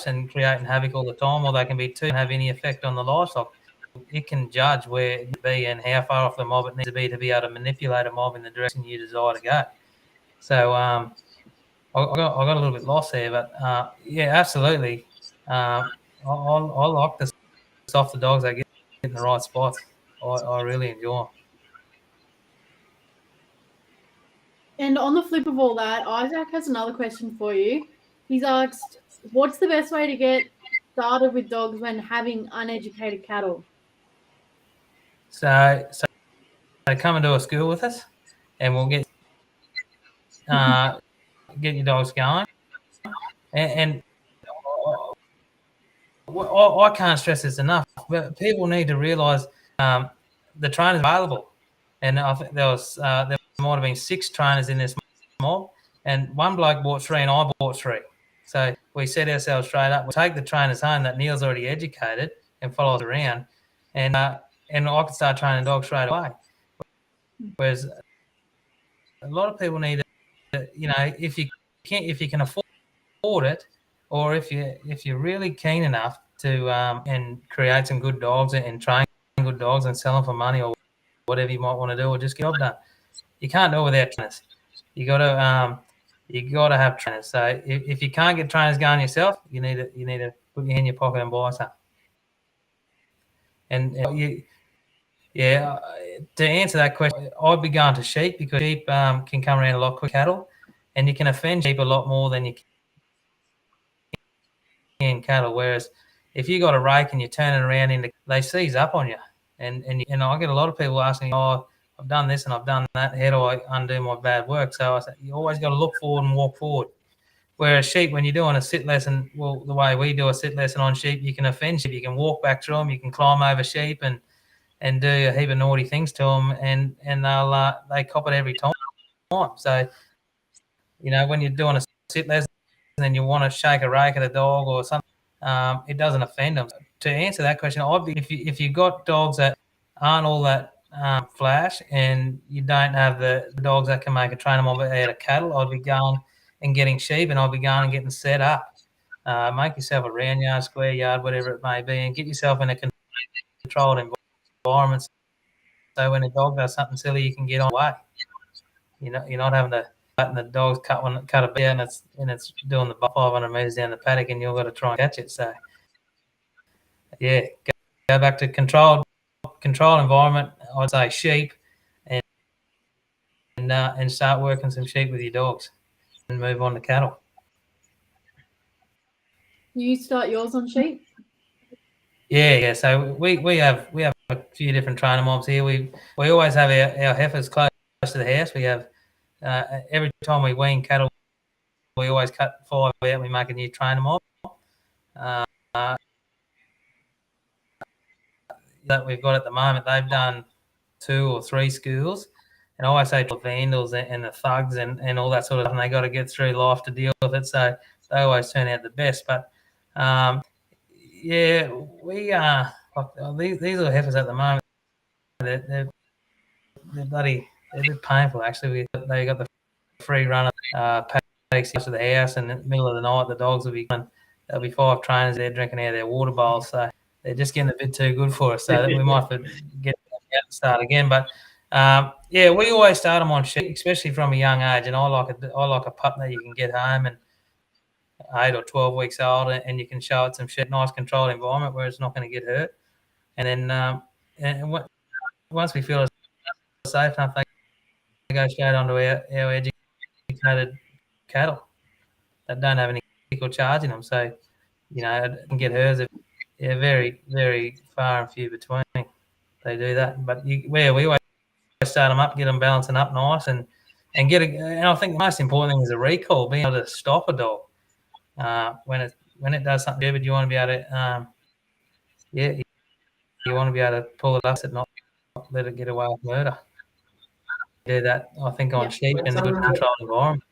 and creating havoc all the time, or they can be too and have any effect on the livestock. It can judge where it be and how far off the mob it needs to be able to manipulate a mob in the direction you desire to go. So I got a little bit lost there, but yeah, absolutely. I like the softer dogs that get in the right spots. I really enjoy them. And on the flip of all that, Isaac has another question for you. He's asked, what's the best way to get started with dogs when having uneducated cattle? So come and do a school with us, and we'll get your dogs going. And I can't stress this enough, but people need to realise the trainers available. And I think there might have been 6 trainers in this mob, and one bloke bought 3 and I bought 3. So we set ourselves straight up. We'll take the trainers home that Neil's already educated and follows around, and I can start training dogs straight away. Whereas a lot of people need to, if you can afford it, or if you're really keen enough to and create some good dogs and train good dogs and sell them for money or whatever you might want to do, or just get it done. You can't do it without trainers. You got to have trainers. So if you can't get trainers going yourself, you need to put your hand in your pocket and buy some. And to answer that question, I'd be going to sheep, because sheep can come around a lot quicker than cattle, and you can offend sheep a lot more than you can cattle. Whereas if you got a rake and you're turning around, they seize up on you. And I get a lot of people asking, "Oh, I've done this and I've done that. How do I undo my bad work?" So I say, you always got to look forward and walk forward. Whereas sheep, when you're doing a sit lesson, well, the way we do a sit lesson on sheep, you can offend sheep. You can walk back through them. You can climb over sheep and do a heap of naughty things to them, and they cop it every time. So, when you're doing a sit lesson and you want to shake a rake at a dog or something, it doesn't offend them. To answer that question, if you've got dogs that aren't all that flash, and you don't have the dogs that can make a trainer mob out of cattle, I'd be going and getting sheep, and I'd be going and getting set up. Make yourself a round yard, square yard, whatever it may be, and get yourself in a controlled environment, so when a dog does something silly, you can get on the way. You're not having to the dog's cut a bear and it's doing the 500 metres down the paddock, and you've got to try and catch it. So yeah, go back to controlled environment. I'd say sheep, and start working some sheep with your dogs, and move on to cattle. You start yours on sheep? Yeah. So we have a few different trainer mobs here. We always have our heifers close to the house. We have every time we wean cattle, we always cut 5 out. We make a new trainer mob. That we've got at the moment, they've done 2 or 3 schools, and I always say the vandals and the thugs and all that sort of stuff, and they got to get through life to deal with it. So they always turn out the best. But yeah, we these little heifers at the moment, they're bloody, they're a bit painful actually. They got the free run of paddocks to the house, and in the middle of the night, the dogs will be going. There'll be 5 trainers there drinking out of their water bowls, so they're just getting a bit too good for us. So we might have to get them out and start again. But yeah, we always start them on sheep, especially from a young age. And I like a pup that you can get home and 8 or 12 weeks old, and you can show it some shit, nice controlled environment where it's not going to get hurt. And then once we feel it's safe enough, they go straight onto our educated cattle that don't have any equal charge in them. So, you know, it can get hers. They're very, very far and few between. They do that. But we always start them up, get them balancing up nice, and and I think the most important thing is a recall, being able to stop a dog. When it does something stupid, you want to be able to, you want to be able to pull it up and not let it get away with murder. Do that, I think, on sheep in a good controlled environment.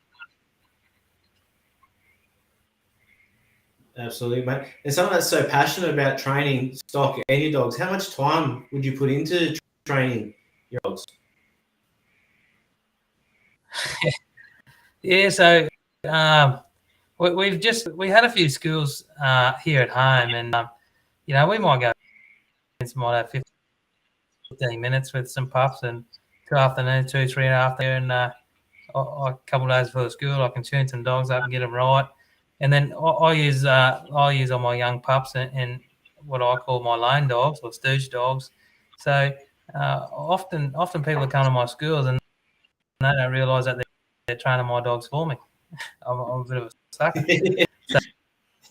Absolutely, mate. And someone that's so passionate about training stock and your dogs, how much time would you put into training your dogs? Yeah, so we had a few schools here at home, and you know, we might have 15 minutes with some pups, and 2 afternoons, 2, 3 after, and a couple of days before the school, I can tune some dogs up and get them right. And then I use all my young pups and what I call my lone dogs or stooge dogs. So often people come to my schools and they don't realise that they're training my dogs for me. I'm a bit of a sucker.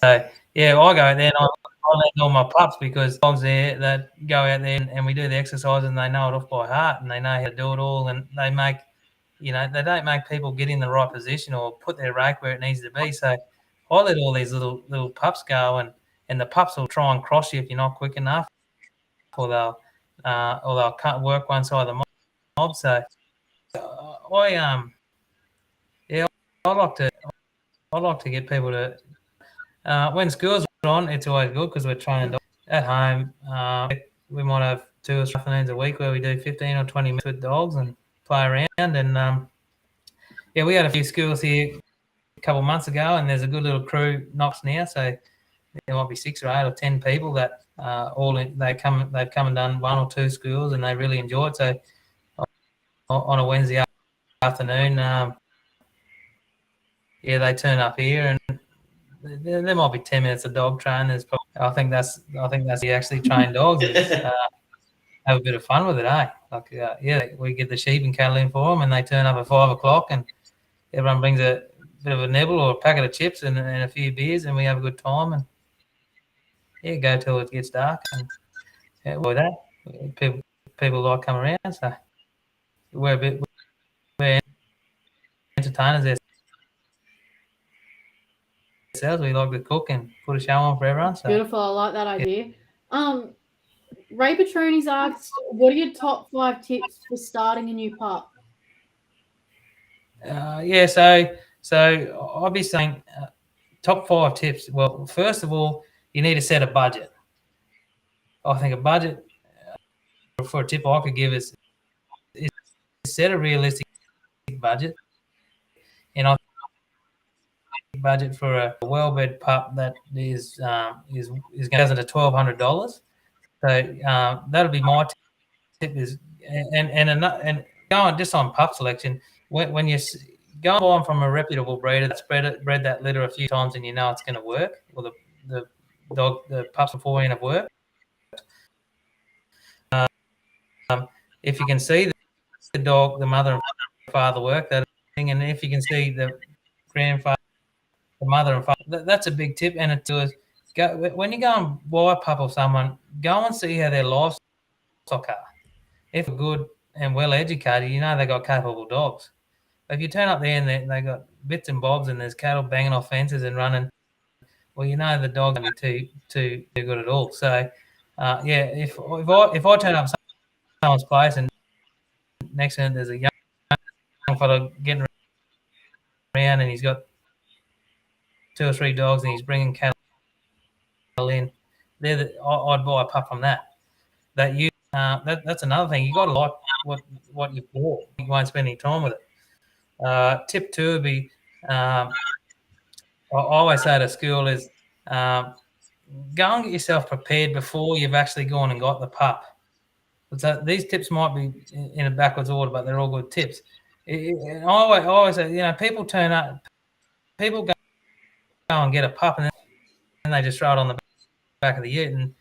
so yeah, I go out there and I let all my pups, because dogs there that go out there and we do the exercise and they know it off by heart and they know how to do it all, and they make, you know, they don't make people get in the right position or put their rake where it needs to be. So I let all these little pups go, and the pups will try and cross you if you're not quick enough, or they'll work one side of the mob. So I like to get people to when school's on, it's always good because we're training dogs. At home. We might have 2 or 3 afternoons a week where we do 15 or 20 minutes with dogs and play around. And yeah, we had a few schools here a couple of months ago, and there's a good little crew knocks now. So there might be 6 or 8 or 10 people that they've come and done 1 or 2 schools, and they really enjoy it. So on a Wednesday afternoon, yeah, they turn up here, and there might be 10 minutes of dog training. I think that's you actually train dogs. Have a bit of fun with it, eh? Like, yeah, we get the sheep and cattle in for them, and they turn up at 5 o'clock, and everyone brings a bit of a nibble or a packet of chips and a few beers, and we have a good time, and yeah, go till it gets dark. And yeah, with that, people like come around, so we're entertainers ourselves. We like to cook and put a show on for everyone. So. Beautiful, I like that idea. Ray Petroni's asked, what are your top 5 tips for starting a new pup? Yeah, so I'll be saying top 5 tips. Well, first of all, you need to set a budget. I think a budget for a tip I could give is set a realistic budget, and I think budget for a well-bred pup that is going to $1,200. So that'll be my tip. Is and going just on pup selection, when you go and buy them from a reputable breeder that's bred that litter a few times and you know it's going to work, or the pups before have worked. If you can see the dog, the mother and father work that thing, and if you can see the grandfather the mother and father. That's a big tip, and it is go when you go and buy a pup of someone, go and see how their livestock are. If they're good and well educated, you know they got capable dogs. But if you turn up there and they got bits and bobs and there's cattle banging off fences and running, well, you know the dog won't be too good at all. So, yeah, if I turn up someone's place and next to him there's a young fella getting around and he's got 2 or 3 dogs and he's bringing cattle in, I'd buy a pup from that. That's another thing. You got to like what you bought. You won't spend any time with it. Tip 2 would be, I always say to school is, go and get yourself prepared before you've actually gone and got the pup. So these tips might be in a backwards order, but they're all good tips. I always say, people turn up, people go and get a pup and then they just throw it on the back of the ute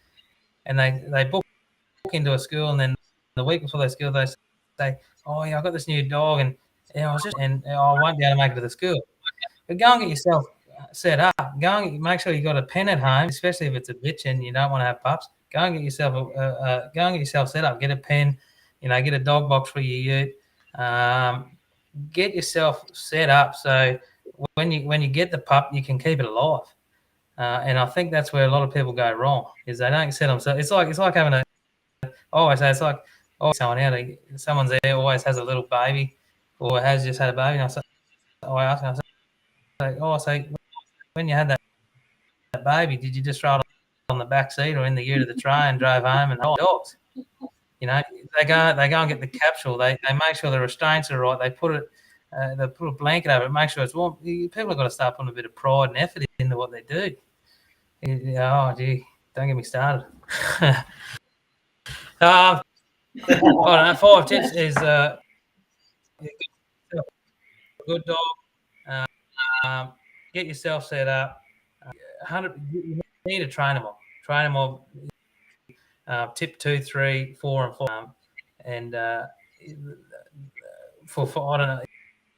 and they book into a school, and then the week before they school they say, "Oh yeah, I got this new dog and I won't be able to make it to the school." But go and get yourself set up. Make sure you got a pen at home, especially if it's a bitch and you don't want to have pups. Go and get yourself set up. Get a pen, get a dog box for your ute. Get yourself set up so when you get the pup, you can keep it alive. And I think that's where a lot of people go wrong, is they don't set themselves. It's like having I always say it's like someone's there always has a little baby or has just had a baby. And I say, when you had that baby, did you just throw it on the back seat or in the ute of the tray and drove home and dogs? They go and get the capsule. They make sure the restraints are right. They put a blanket over it, make sure it's warm. People have got to start putting a bit of pride and effort into what they do. Oh gee, don't get me started. I don't know, 5 tips is a good dog. Get yourself set up. You need a trainer mob. Tip 2, 3, 4, and 5. And for I don't know.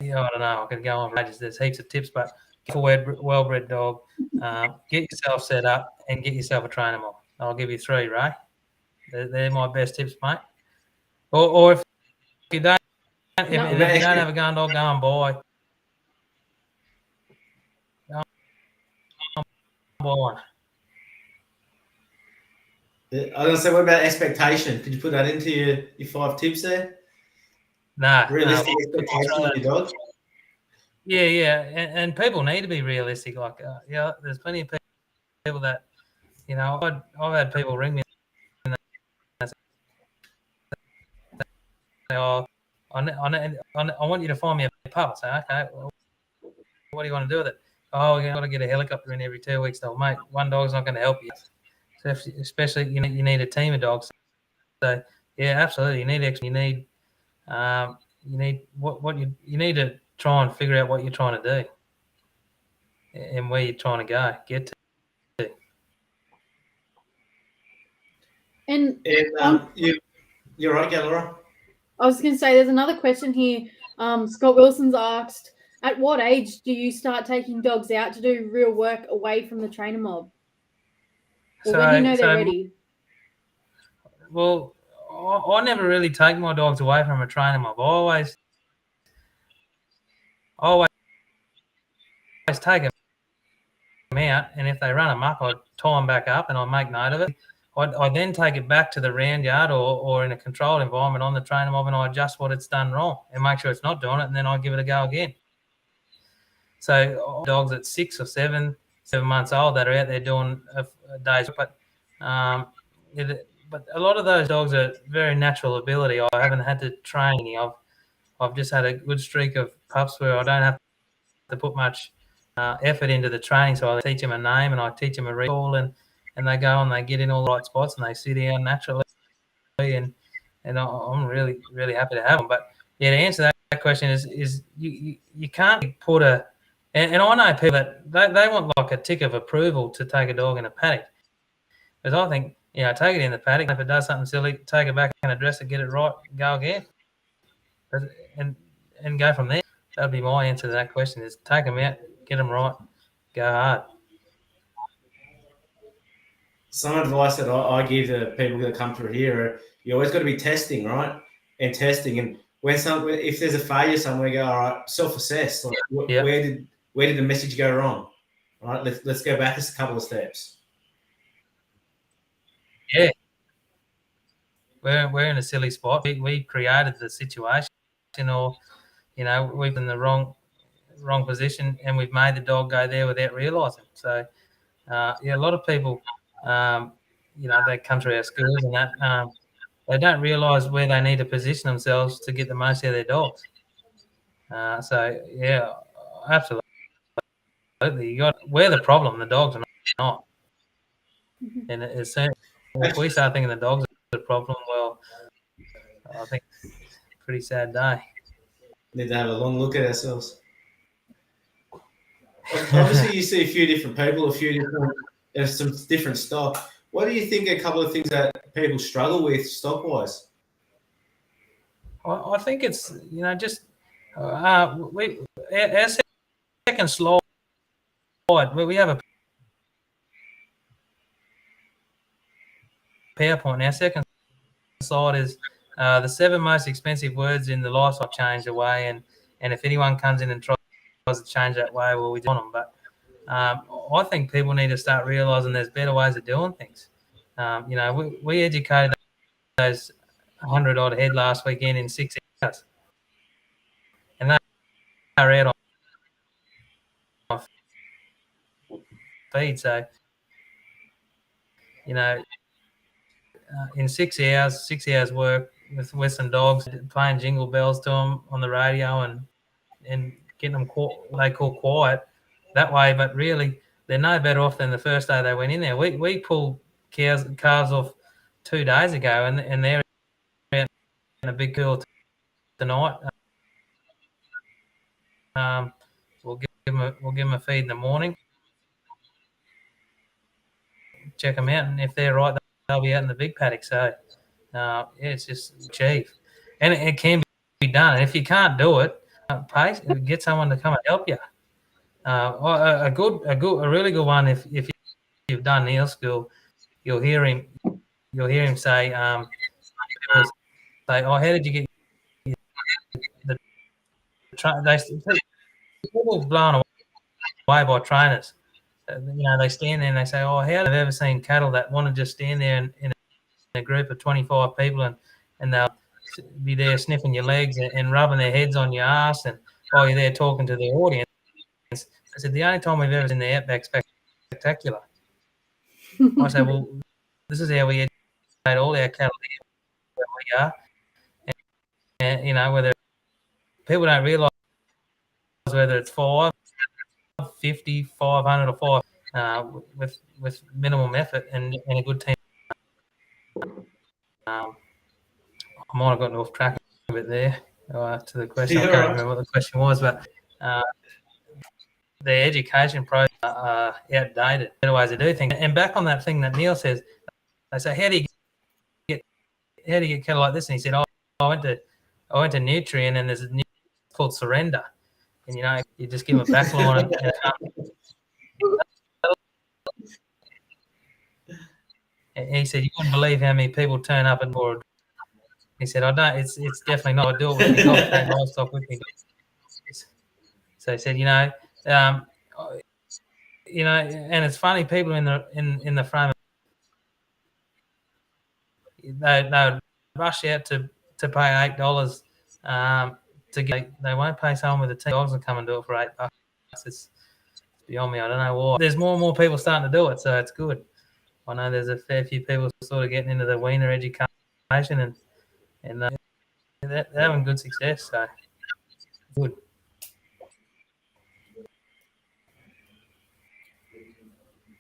I don't know. I could go on. There's heaps of tips, but for a well-bred dog, get yourself set up and get yourself a trainer mob. I'll give you 3, right? They're my best tips, mate. Or if you don't, if you don't have a gun dog, go and buy. One. I was going to say, what about expectation? Could you put that into your 5 tips there? Nah. Realistic expectation of your dog? Yeah. And people need to be realistic. Like, there's plenty of people that, I've had people ring me and they say, "Oh, I want you to find me a pup." I say, "Okay, well, what do you want to do with it?" "Oh, we've got to get a helicopter in every 2 weeks." "Oh, mate, one dog's not going to help you. So especially, you need a team of dogs." So, yeah, absolutely. You need extra. You need to try and figure out what you're trying to do and where you're trying to get to. And you're right, Laura. I was going to say, there's another question here. Scott Wilson's asked, at what age do you start taking dogs out to do real work away from the trainer mob? Or when you know they're ready? Well, I never really take my dogs away from a trainer mob. I always take them out, and if they run amok, I tie them back up and I make note of it. I then take it back to the round yard or in a controlled environment on the trainer mob, and I adjust what it's done wrong and make sure it's not doing it, and then I give it a go again. So dogs at 6 or 7 months old that are out there doing a day's work, but a lot of those dogs are very natural ability. I haven't had to train any. I've just had a good streak of pups where I don't have to put much effort into the training. So I teach them a name and I teach them a recall, and they go and they get in all the right spots and they sit down naturally. And I'm really, really happy to have them. But yeah, to answer that question is you can't put a and I know people that they want like a tick of approval to take a dog in a paddock. Because I think, take it in the paddock. If it does something silly, take it back and address it, get it right, go again, and go from there. That'd be my answer to that question: is take them out, get them right, go hard. Some advice that I give the people that come through here, you always got to be testing, right? And testing, and if there's a failure somewhere, go, all right, self-assess. Like, where did the message go wrong? All right, let's go back a couple of steps. Yeah, we're in a silly spot. We created the situation, or we've in the wrong position, and we've made the dog go there without realising. So a lot of people, they come through our schools and that they don't realise where they need to position themselves to get the most out of their dogs. So yeah, absolutely. We're the problem. The dogs are not. And it's if we start thinking the dogs are the problem, well, I think it's a pretty sad day. Need to have a long look at ourselves. Obviously, you see a few different people, some different stock. What do you think are a couple of things that people struggle with stock-wise? I think it's just our second slide. We have a PowerPoint. Our second slide is the 7 most expensive words in the livestock change away, and if anyone comes in and tries to change that way, well, we do them. But I think people need to start realising there's better ways of doing things. We educated those 100 odd head last weekend in 6 hours, and they are out on feed. So in 6 hours work with some dogs, playing jingle bells to them on the radio and getting them they call quiet that way. But really, they're no better off than the first day they went in there. We pulled calves off 2 days ago, and they're out in a big pool tonight. We'll give them a feed in the morning, check them out, and if they're right, they'll be out in the big paddock. So it's just cheap, and it can be done. And if you can't do it, get someone to come and help you. A really good one. If you've done Neil's school, you'll hear him say, "Oh, how did you get the people blown away by trainers?" They stand there and they say, "Oh, how have I ever seen cattle that want to just stand there in a group of 25 people and they'll be there sniffing your legs and rubbing their heads on your ass and while you're there talking to the audience." I said, "The only time we've ever seen the Outback Spectacular." I said, "Well, this is how we educate all our cattle here where we are." And whether people don't realise whether it's 5, 50, 500 or 5 with minimum effort and a good team. I might have gotten off track a bit there to the question. I can't remember what the question was, but the education process are outdated. Better ways to do things. And back on that thing that Neil says, they say, how do you get cattle like this? And he said, I went to Nutrien, and there's a new called Surrender, and you just give them a back line. And he said, "You wouldn't believe how many people turn up and board." He said, "I don't. It's definitely not. I do it with me. Not take livestock with me." So he said, and it's funny. People in the frame, they would rush out to pay $8 to get. They won't pay someone with a team dogs and come and do it for $8. It's beyond me. I don't know why. There's more and more people starting to do it, so it's good. I know there's a fair few people sort of getting into the weaner education, and they're having good success. So good.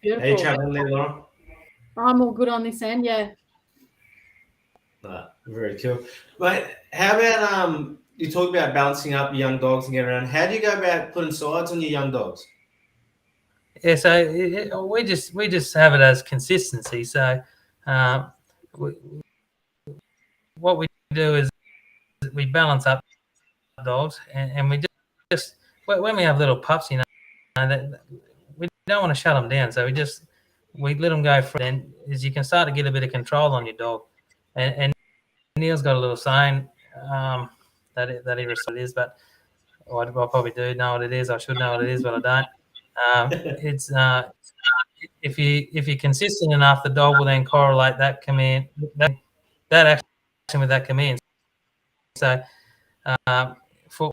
Beautiful. Are you traveling there, Laura? I'm all good on this end, yeah. Very cool. Mate, how about you talk about balancing up your young dogs and getting around. How do you go about putting sides on your young dogs? Yeah, so we just have it as consistency. So what we do is we balance up dogs, and we just when we have little pups, that we don't want to shut them down. So we let them go free. Then is you can start to get a bit of control on your dog. And Neil's got a little saying that he is, but I probably do know what it is. I should know what it is, but I don't. It's if you're consistent enough, the dog will then correlate that command, that action with that command. So for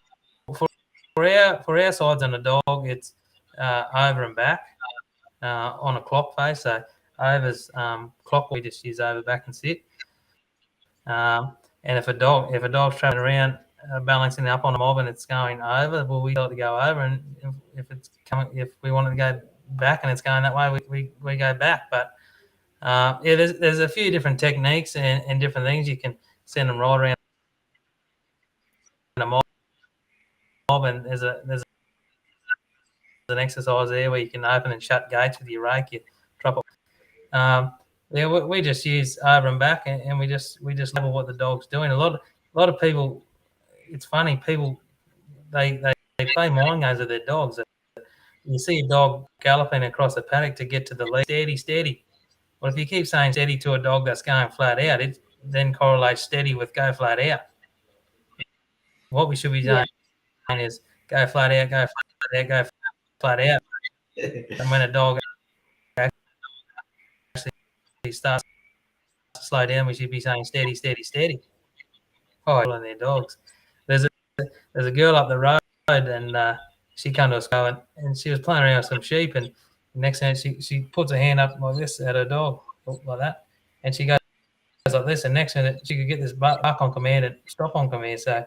our sides on the dog, it's over and back on a clock face. So over's clock, we just use over, back, and sit. And if a dog's traveling around balancing up on a mob and it's going over, well, we got to go over, and if we want to go back and it's going that way, we go back. But there's a few different techniques and different things. You can send them right around a mob, and there's an exercise there where you can open and shut gates with your rake. You drop it. We just use over and back, and we just level what the dog's doing. A lot of people, it's funny, people they play mind games with their dogs. You see a dog galloping across the paddock to get to the lead, steady. Well, if you keep saying steady to a dog that's going flat out, it then correlates steady with go flat out. What we should be doing is go flat out, go flat out, go flat out. And when a dog actually starts to slow down, we should be saying steady, steady, steady. Oh, on their dogs. There's a girl up the road, and she came to us and she was playing around with some sheep, and the next thing she puts her hand up like this at her dog, like that, and she goes like this, and next thing she could get this buck on command and stop on command. So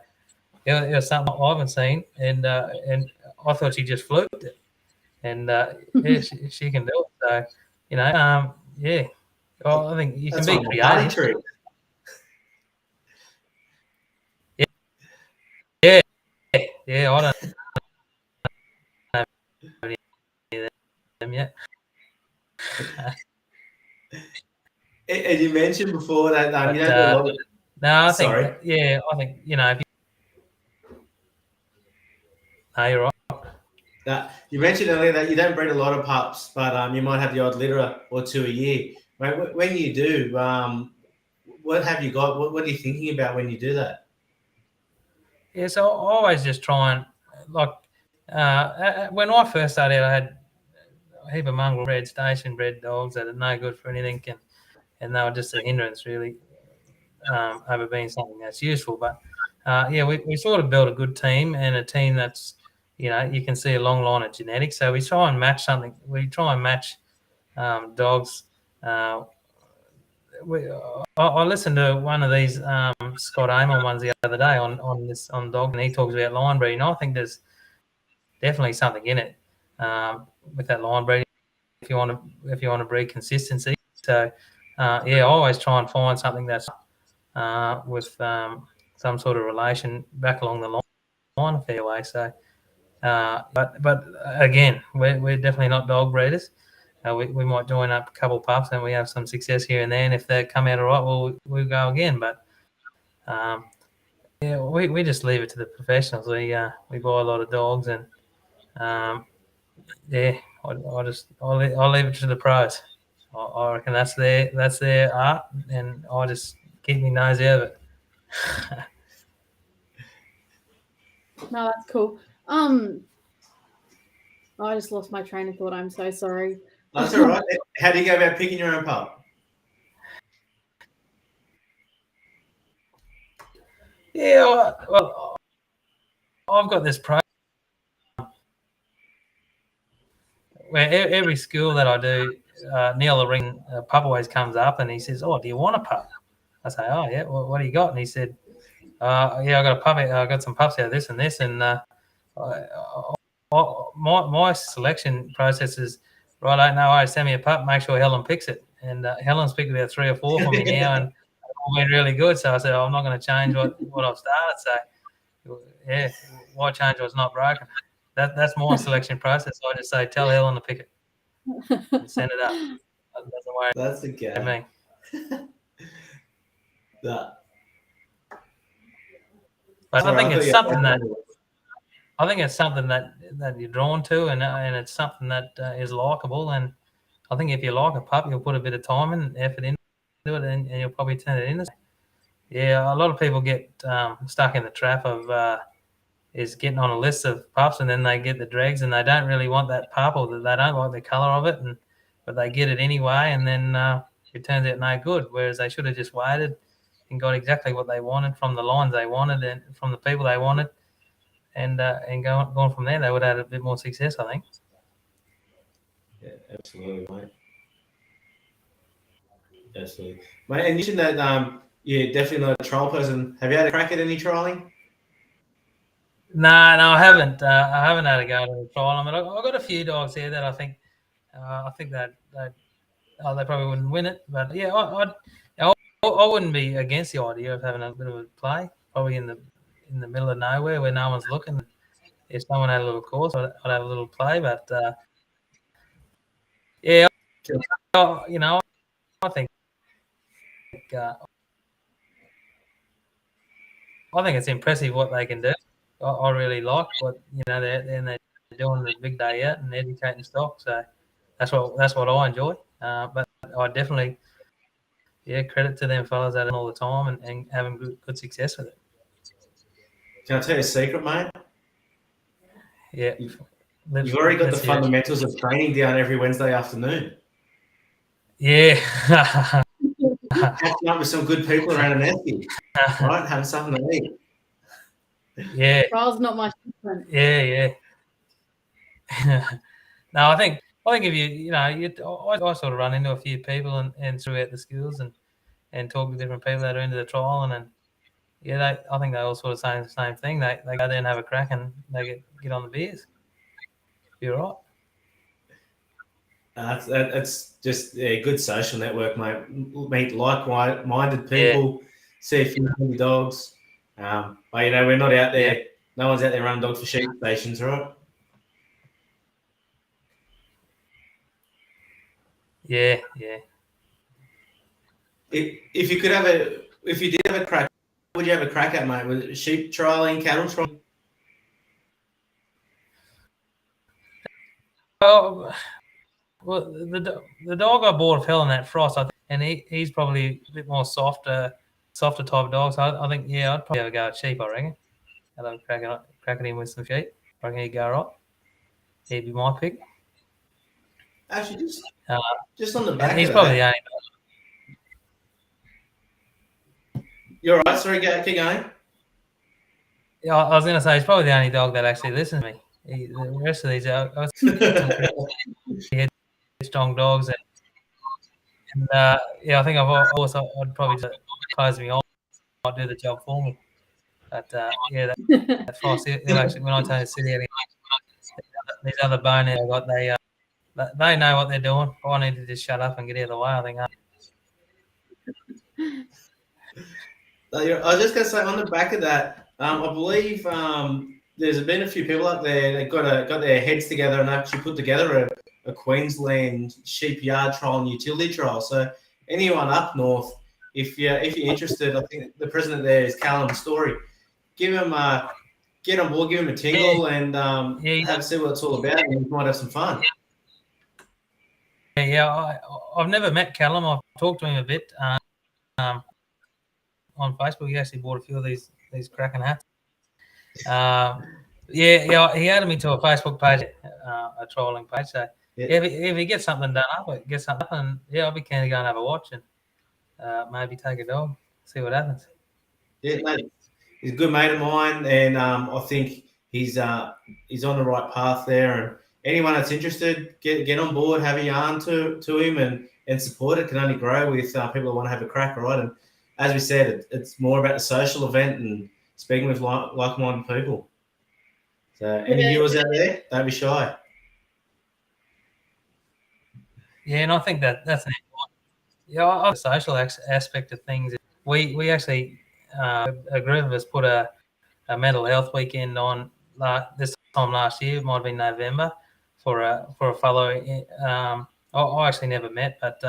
it was something I haven't seen, and I thought she just fluked it, and she can do it. So yeah. Well, I think you can be creative. Yeah, I don't know any of them yet. And you mentioned before that you don't do a lot of... No, I think if you... No, you're right. You mentioned earlier that you don't breed a lot of pups, but you might have the odd litter or two a year. When you do, what have you got? What are you thinking about when you do that? Yeah, so I always just try and, when I first started out, I had a heap of mongrel bred, station bred dogs that are no good for anything, and they were just a hindrance, really, over being something that's useful. But, we sort of built a good team, and a team that's, you can see a long line of genetics. So we try and match something. We try and match dogs. I listened to one of these Scott Amon ones the other day on dog, and he talks about line breeding. I think there's definitely something in it with that line breeding if you want to breed consistency. So I always try and find something that's with some sort of relation back along the line a fair way. So, but again, we're definitely not dog breeders. We might join up a couple of pups and we have some success here and there, and if they come out all right, we'll go again. But we just leave it to the professionals. We buy a lot of dogs, and I'll leave it to the pros. I reckon that's their art, and I just keep my nose out of it. No, that's cool. I just lost my train of thought. I'm so sorry. That's all right. How do you go about picking your own pup? Yeah, well, I've got this program where every school that I do, Neil the Ring pup always comes up and he says, "Oh, do you want a pup?" I say, "Oh, yeah. Well, what do you got?" And he said, "I got a pup. I got some pups out of this and this." And my selection process is, right, no worries, send me a pup, make sure Helen picks it. And Helen's picked about 3 or 4 for me now, and all been really good. So I said, I'm not going to change what I've started. So, yeah, why change what's not broken? That's my selection process. So I just say, tell Helen to pick it and send it up. That doesn't worry. That's the game. Me. That. But I think it's something that I think it's something that you're drawn to, and it's something that is likable. And I think if you like a pup, you'll put a bit of time and effort into it, and you'll probably turn it into. Yeah, a lot of people get stuck in the trap of is getting on a list of pups, and then they get the dregs, and they don't really want that pup, or they don't like the colour of it, but they get it anyway, and then it turns out no good. Whereas they should have just waited and got exactly what they wanted from the lines they wanted and from the people they wanted, and going from there, they would have had a bit more success, I think. Yeah, absolutely, mate. Absolutely, mate. And you mentioned that you're definitely not a trial person. Have you had a crack at any trialing? No, I haven't. I haven't had a go at a trial. I mean, I've got a few dogs here that I think that they probably wouldn't win it, but yeah, I wouldn't be against the idea of having a bit of a play, probably in the middle of nowhere where no one's looking. If someone had a little course, I'd have a little play. But yeah, you know, I think it's impressive what they can do. I really like what they're doing the big day out and educating stock. So that's what I enjoy. But I definitely, credit to them fellas that all the time and having good success with it. Can I tell you a secret, mate? Yeah. You've already got the fundamentals of training down every Wednesday afternoon. Yeah. Catching up with some good people around an Esky, right? Having something to eat. Yeah. Trial's not much different. Yeah. No, I think if I sort of run into a few people and throughout the schools and talk to different people that are into the trial and I think they all sort of say the same thing. They go there and have a crack and they get on the beers. You're right. That's just a good social network, mate. Meet like-minded people, see a few dogs. But we're not out there. Yeah. No one's out there running dogs for sheep stations, right? Yeah. If you did have a crack, what would you have a crack at, mate? Was it sheep trialing, cattle trialing? Well, the dog I bought of Helen that Frost, I think, and he's probably a bit more softer type of dog. So I think, I'd probably have a go at sheep, I reckon. I'd have a crack at him with some sheep. I reckon he'd go right. He'd be my pick. Actually, just on the back he's probably the only dog. You're right. Sorry, keep going. Yeah, I was going to say he's probably the only dog that actually listens to me. The rest of these are strong dogs, and I think I'd probably just close me off. I'd do the job for me. But that Frost, he'll actually, when I tell you to sit here, these other boneheads I got, they know what they're doing. I need to just shut up and get out of the way, I think. I was just going to say, on the back of that, I believe there's been a few people up there that got their heads together and actually put together a Queensland sheep yard trial and utility trial. So anyone up north, if you're interested, I think the president there is Callum Story. Give him get on board, give him a tingle, and have a see what it's all about, and you might have some fun. Yeah, I've never met Callum. I've talked to him a bit on Facebook. He actually bought a few of these cracking hats. He added me to a Facebook page, a trolling page. So if he gets something done up, I'll be keen to go and have a watch and maybe take a dog, see what happens. Yeah, mate. He's a good mate of mine, and I think he's on the right path there. And anyone that's interested, get on board, have a yarn to him, and support it. Can only grow with people that want to have a crack, right? And as we said, it's more about the social event and speaking with like-minded people. So any viewers out there, don't be shy. Yeah, and I think that's an important. The social aspect of things. We actually a group of us put a mental health weekend on this time last year. It might have been November for a fellow. I actually never met, but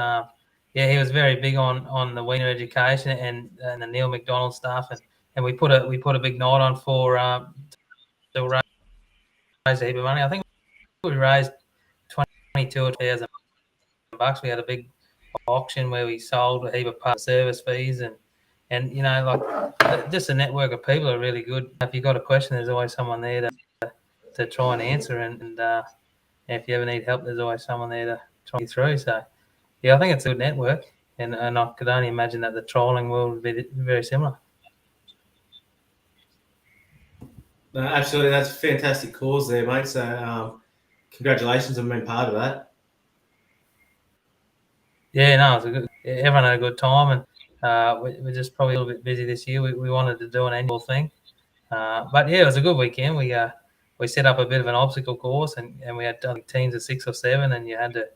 he was very big on the Wiener education and the Neil McDonald stuff, and we put a big night on for raised a heap of money. I think we raised $22,000. We had a big auction where we sold a heap of part service fees and you know, like just a network of people are really good. If you've got a question, there's always someone there to try and answer, and if you ever need help, there's always someone there to try you through. So yeah, I think it's a good network, and I could only imagine that the trolling world would be very similar. No, absolutely, that's a fantastic cause there, mate. So congratulations on being part of that. Yeah, no, it was everyone had a good time, and we're just probably a little bit busy this year. We wanted to do an annual thing, but yeah, it was a good weekend. We set up a bit of an obstacle course, and we had teams of 6 or 7, and you had to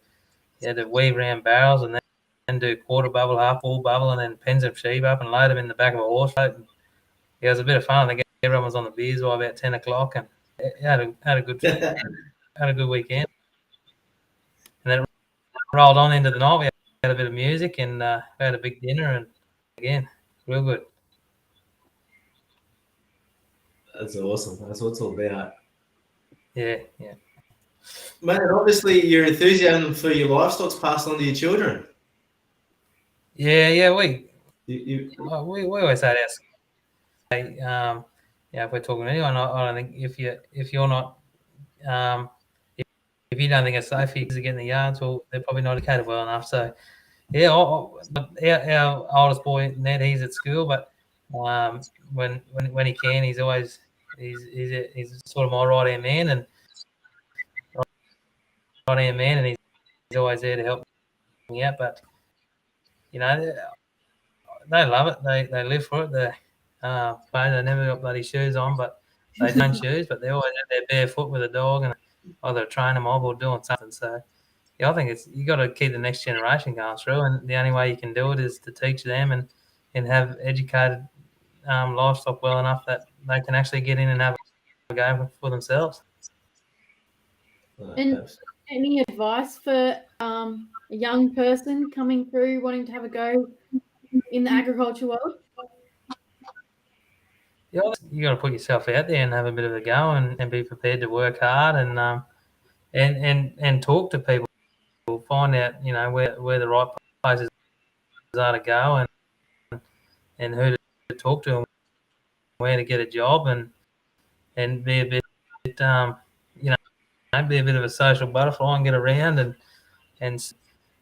weave around barrels and then do quarter bubble, half full bubble, and then pen some sheep up and load them in the back of a horse boat. And yeah, it was a bit of fun. I think everyone was on the beers by about 10 o'clock, and had a good weekend. And then it rolled on into the night. We had a bit of music, and we had a big dinner, and again, real good. That's awesome. That's what it's all about. Yeah. Mate, obviously your enthusiasm for your livestock's passed on to your children. Yeah. We always say that. If we're talking to anyone, I don't think if you're not if you don't think it's safe for you to get in the yards, well, they're probably not educated well enough. So yeah, our oldest boy Ned, he's at school, but when he can, he's always he's sort of my right hand man, and he's always there to help me out. But you know, they love it. They live for it. They never got bloody shoes on, but they don't shoes. But they always have their barefoot with a dog, and either training them off or doing something. So yeah, I think you got to keep the next generation going through, and the only way you can do it is to teach them and have educated livestock well enough that they can actually get in and have a go for themselves. And any advice for a young person coming through wanting to have a go in the agriculture world? Yeah, you got to put yourself out there and have a bit of a go, and be prepared to work hard and talk to people. Find out, you know, where the right places are to go, and who to talk to, and where to get a job, and be a bit you know, be a bit of a social butterfly and get around, and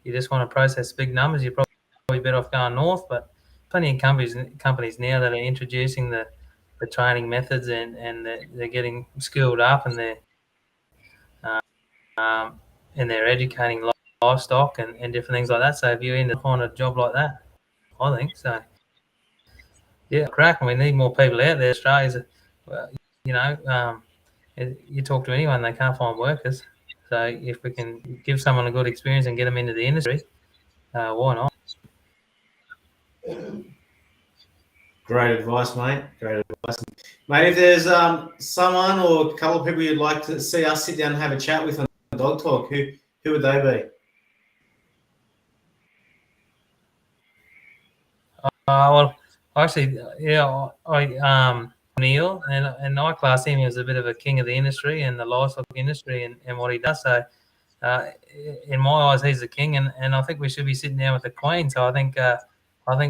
you just want to process big numbers, you're probably better off going north. But plenty of companies now that are introducing the training methods, and they're getting skilled up, and they're educating livestock and different things like that. So if you end up on a job like that, I think so. Yeah, crack. We need more people out there. Australia's, you know, you talk to anyone, they can't find workers. So if we can give someone a good experience and get them into the industry, why not? Great advice, mate. Great advice. Mate, if there's someone or a couple of people you'd like to see us sit down and have a chat with on Dog Talk, who would they be? Well, actually, yeah, Neil, and I class him as a bit of a king of the industry and the livestock industry and what he does. So in my eyes, he's the king, and I think we should be sitting down with the Queen. So I think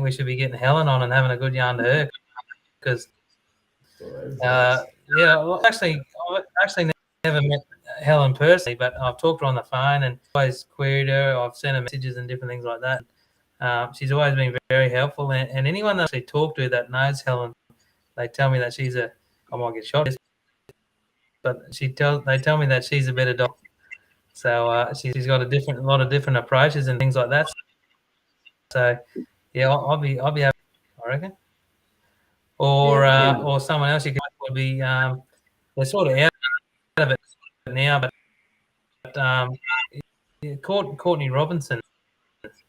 we should be getting Helen on and having a good yarn to her, because well, actually, I've actually never met Helen personally, but I've talked to her on the phone and always queried her. I've sent her messages and different things like that. She's always been very helpful, and anyone that I actually talk to that knows Helen, they tell me that I might get shot, but they tell me that she's a better dog. So she's got a lot of different approaches and things like that. So yeah, I'll be happy, I reckon. Or someone else you could would be they're sort of out of it now, but Courtney Robinson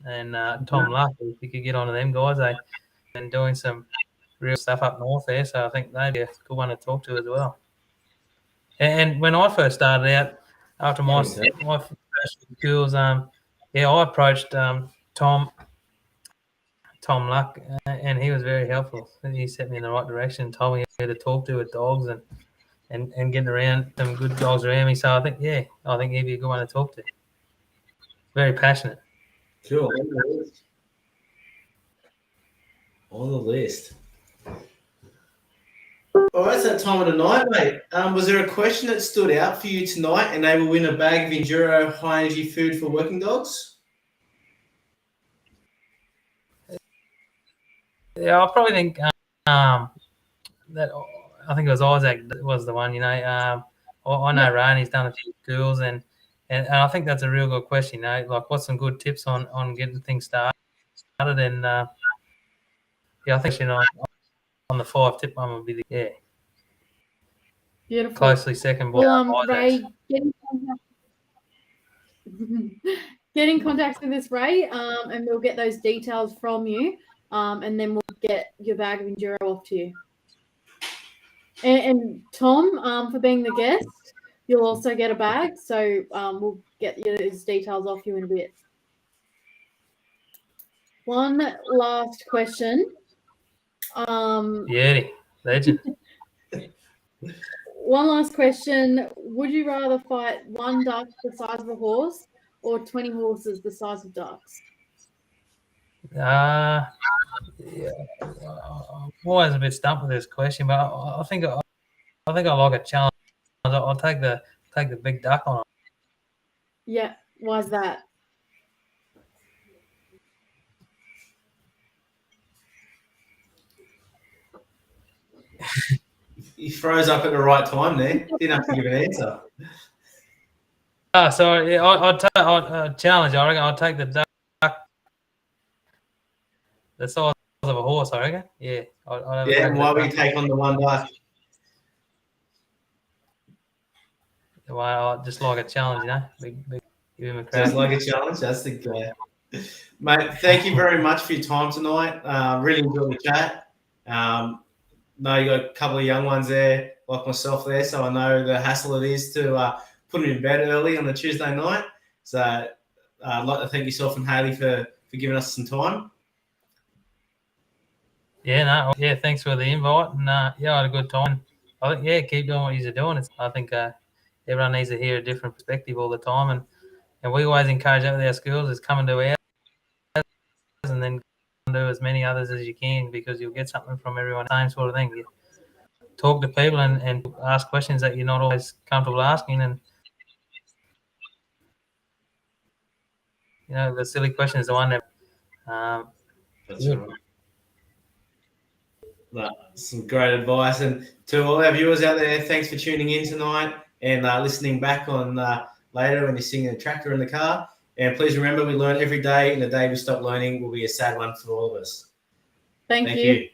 and Tom Luck, if you could get onto them guys, they've been doing some real stuff up north there, so I think they'd be a good one to talk to as well. And when I first started out, after my first skills, I approached Tom Luck, and he was very helpful. He set me in the right direction, told me who to talk to with dogs, and and getting around some good dogs around me. So I think he'd be a good one to talk to. Very passionate. Cool. On the list. All right, it's that time of the night, mate. Was there a question that stood out for you tonight and they will win a bag of Enduro high energy food for working dogs? Yeah, I probably think that I think it was Isaac that was the one. You know, I know Rani's done a few schools, and I think that's a real good question. You know, like what's some good tips on getting things started? And I think on the 5 tip one would be Beautiful. closely second by Ray, get in contact with us, Ray, and we'll get those details from you, and then we'll get your bag of Enduro off to you. And Tom, for being the guest, you'll also get a bag, so we'll get his details off you in a bit. One last question. Legend. One last question. Would you rather fight one duck the size of a horse or 20 horses the size of ducks? I'm always a bit stumped with this question, but I think I like a challenge. I'll take the big duck on it. Yeah, why's that? He froze up at the right time there. Didn't have to give an answer. So yeah, I'll challenge. I reckon I'll take the duck the size of a horse. I reckon. Yeah. And why would you take on the one duck? Well, I just like a challenge, you know. Big, give him a crack. Just like a challenge. That's the guy. Mate, thank you very much for your time tonight. Really enjoyed the chat. Know you got a couple of young ones there, like myself there, so I know the hassle it is to put them in bed early on a Tuesday night. So I'd like to thank yourself and Haley for giving us some time. Thanks for the invite, and I had a good time. I think keep doing what you're doing. I think everyone needs to hear a different perspective all the time, and we always encourage that with our schools is come and do ours, and then do as many others as you can, because you'll get something from everyone. Same sort of thing. You talk to people and ask questions that you're not always comfortable asking, and you know the silly question is the one that. That's right. Some great advice, and to all our viewers out there, thanks for tuning in tonight and listening back on later when you're singing the tractor in the car. And please remember, we learn every day, and the day we stop learning will be a sad one for all of us. Thank you.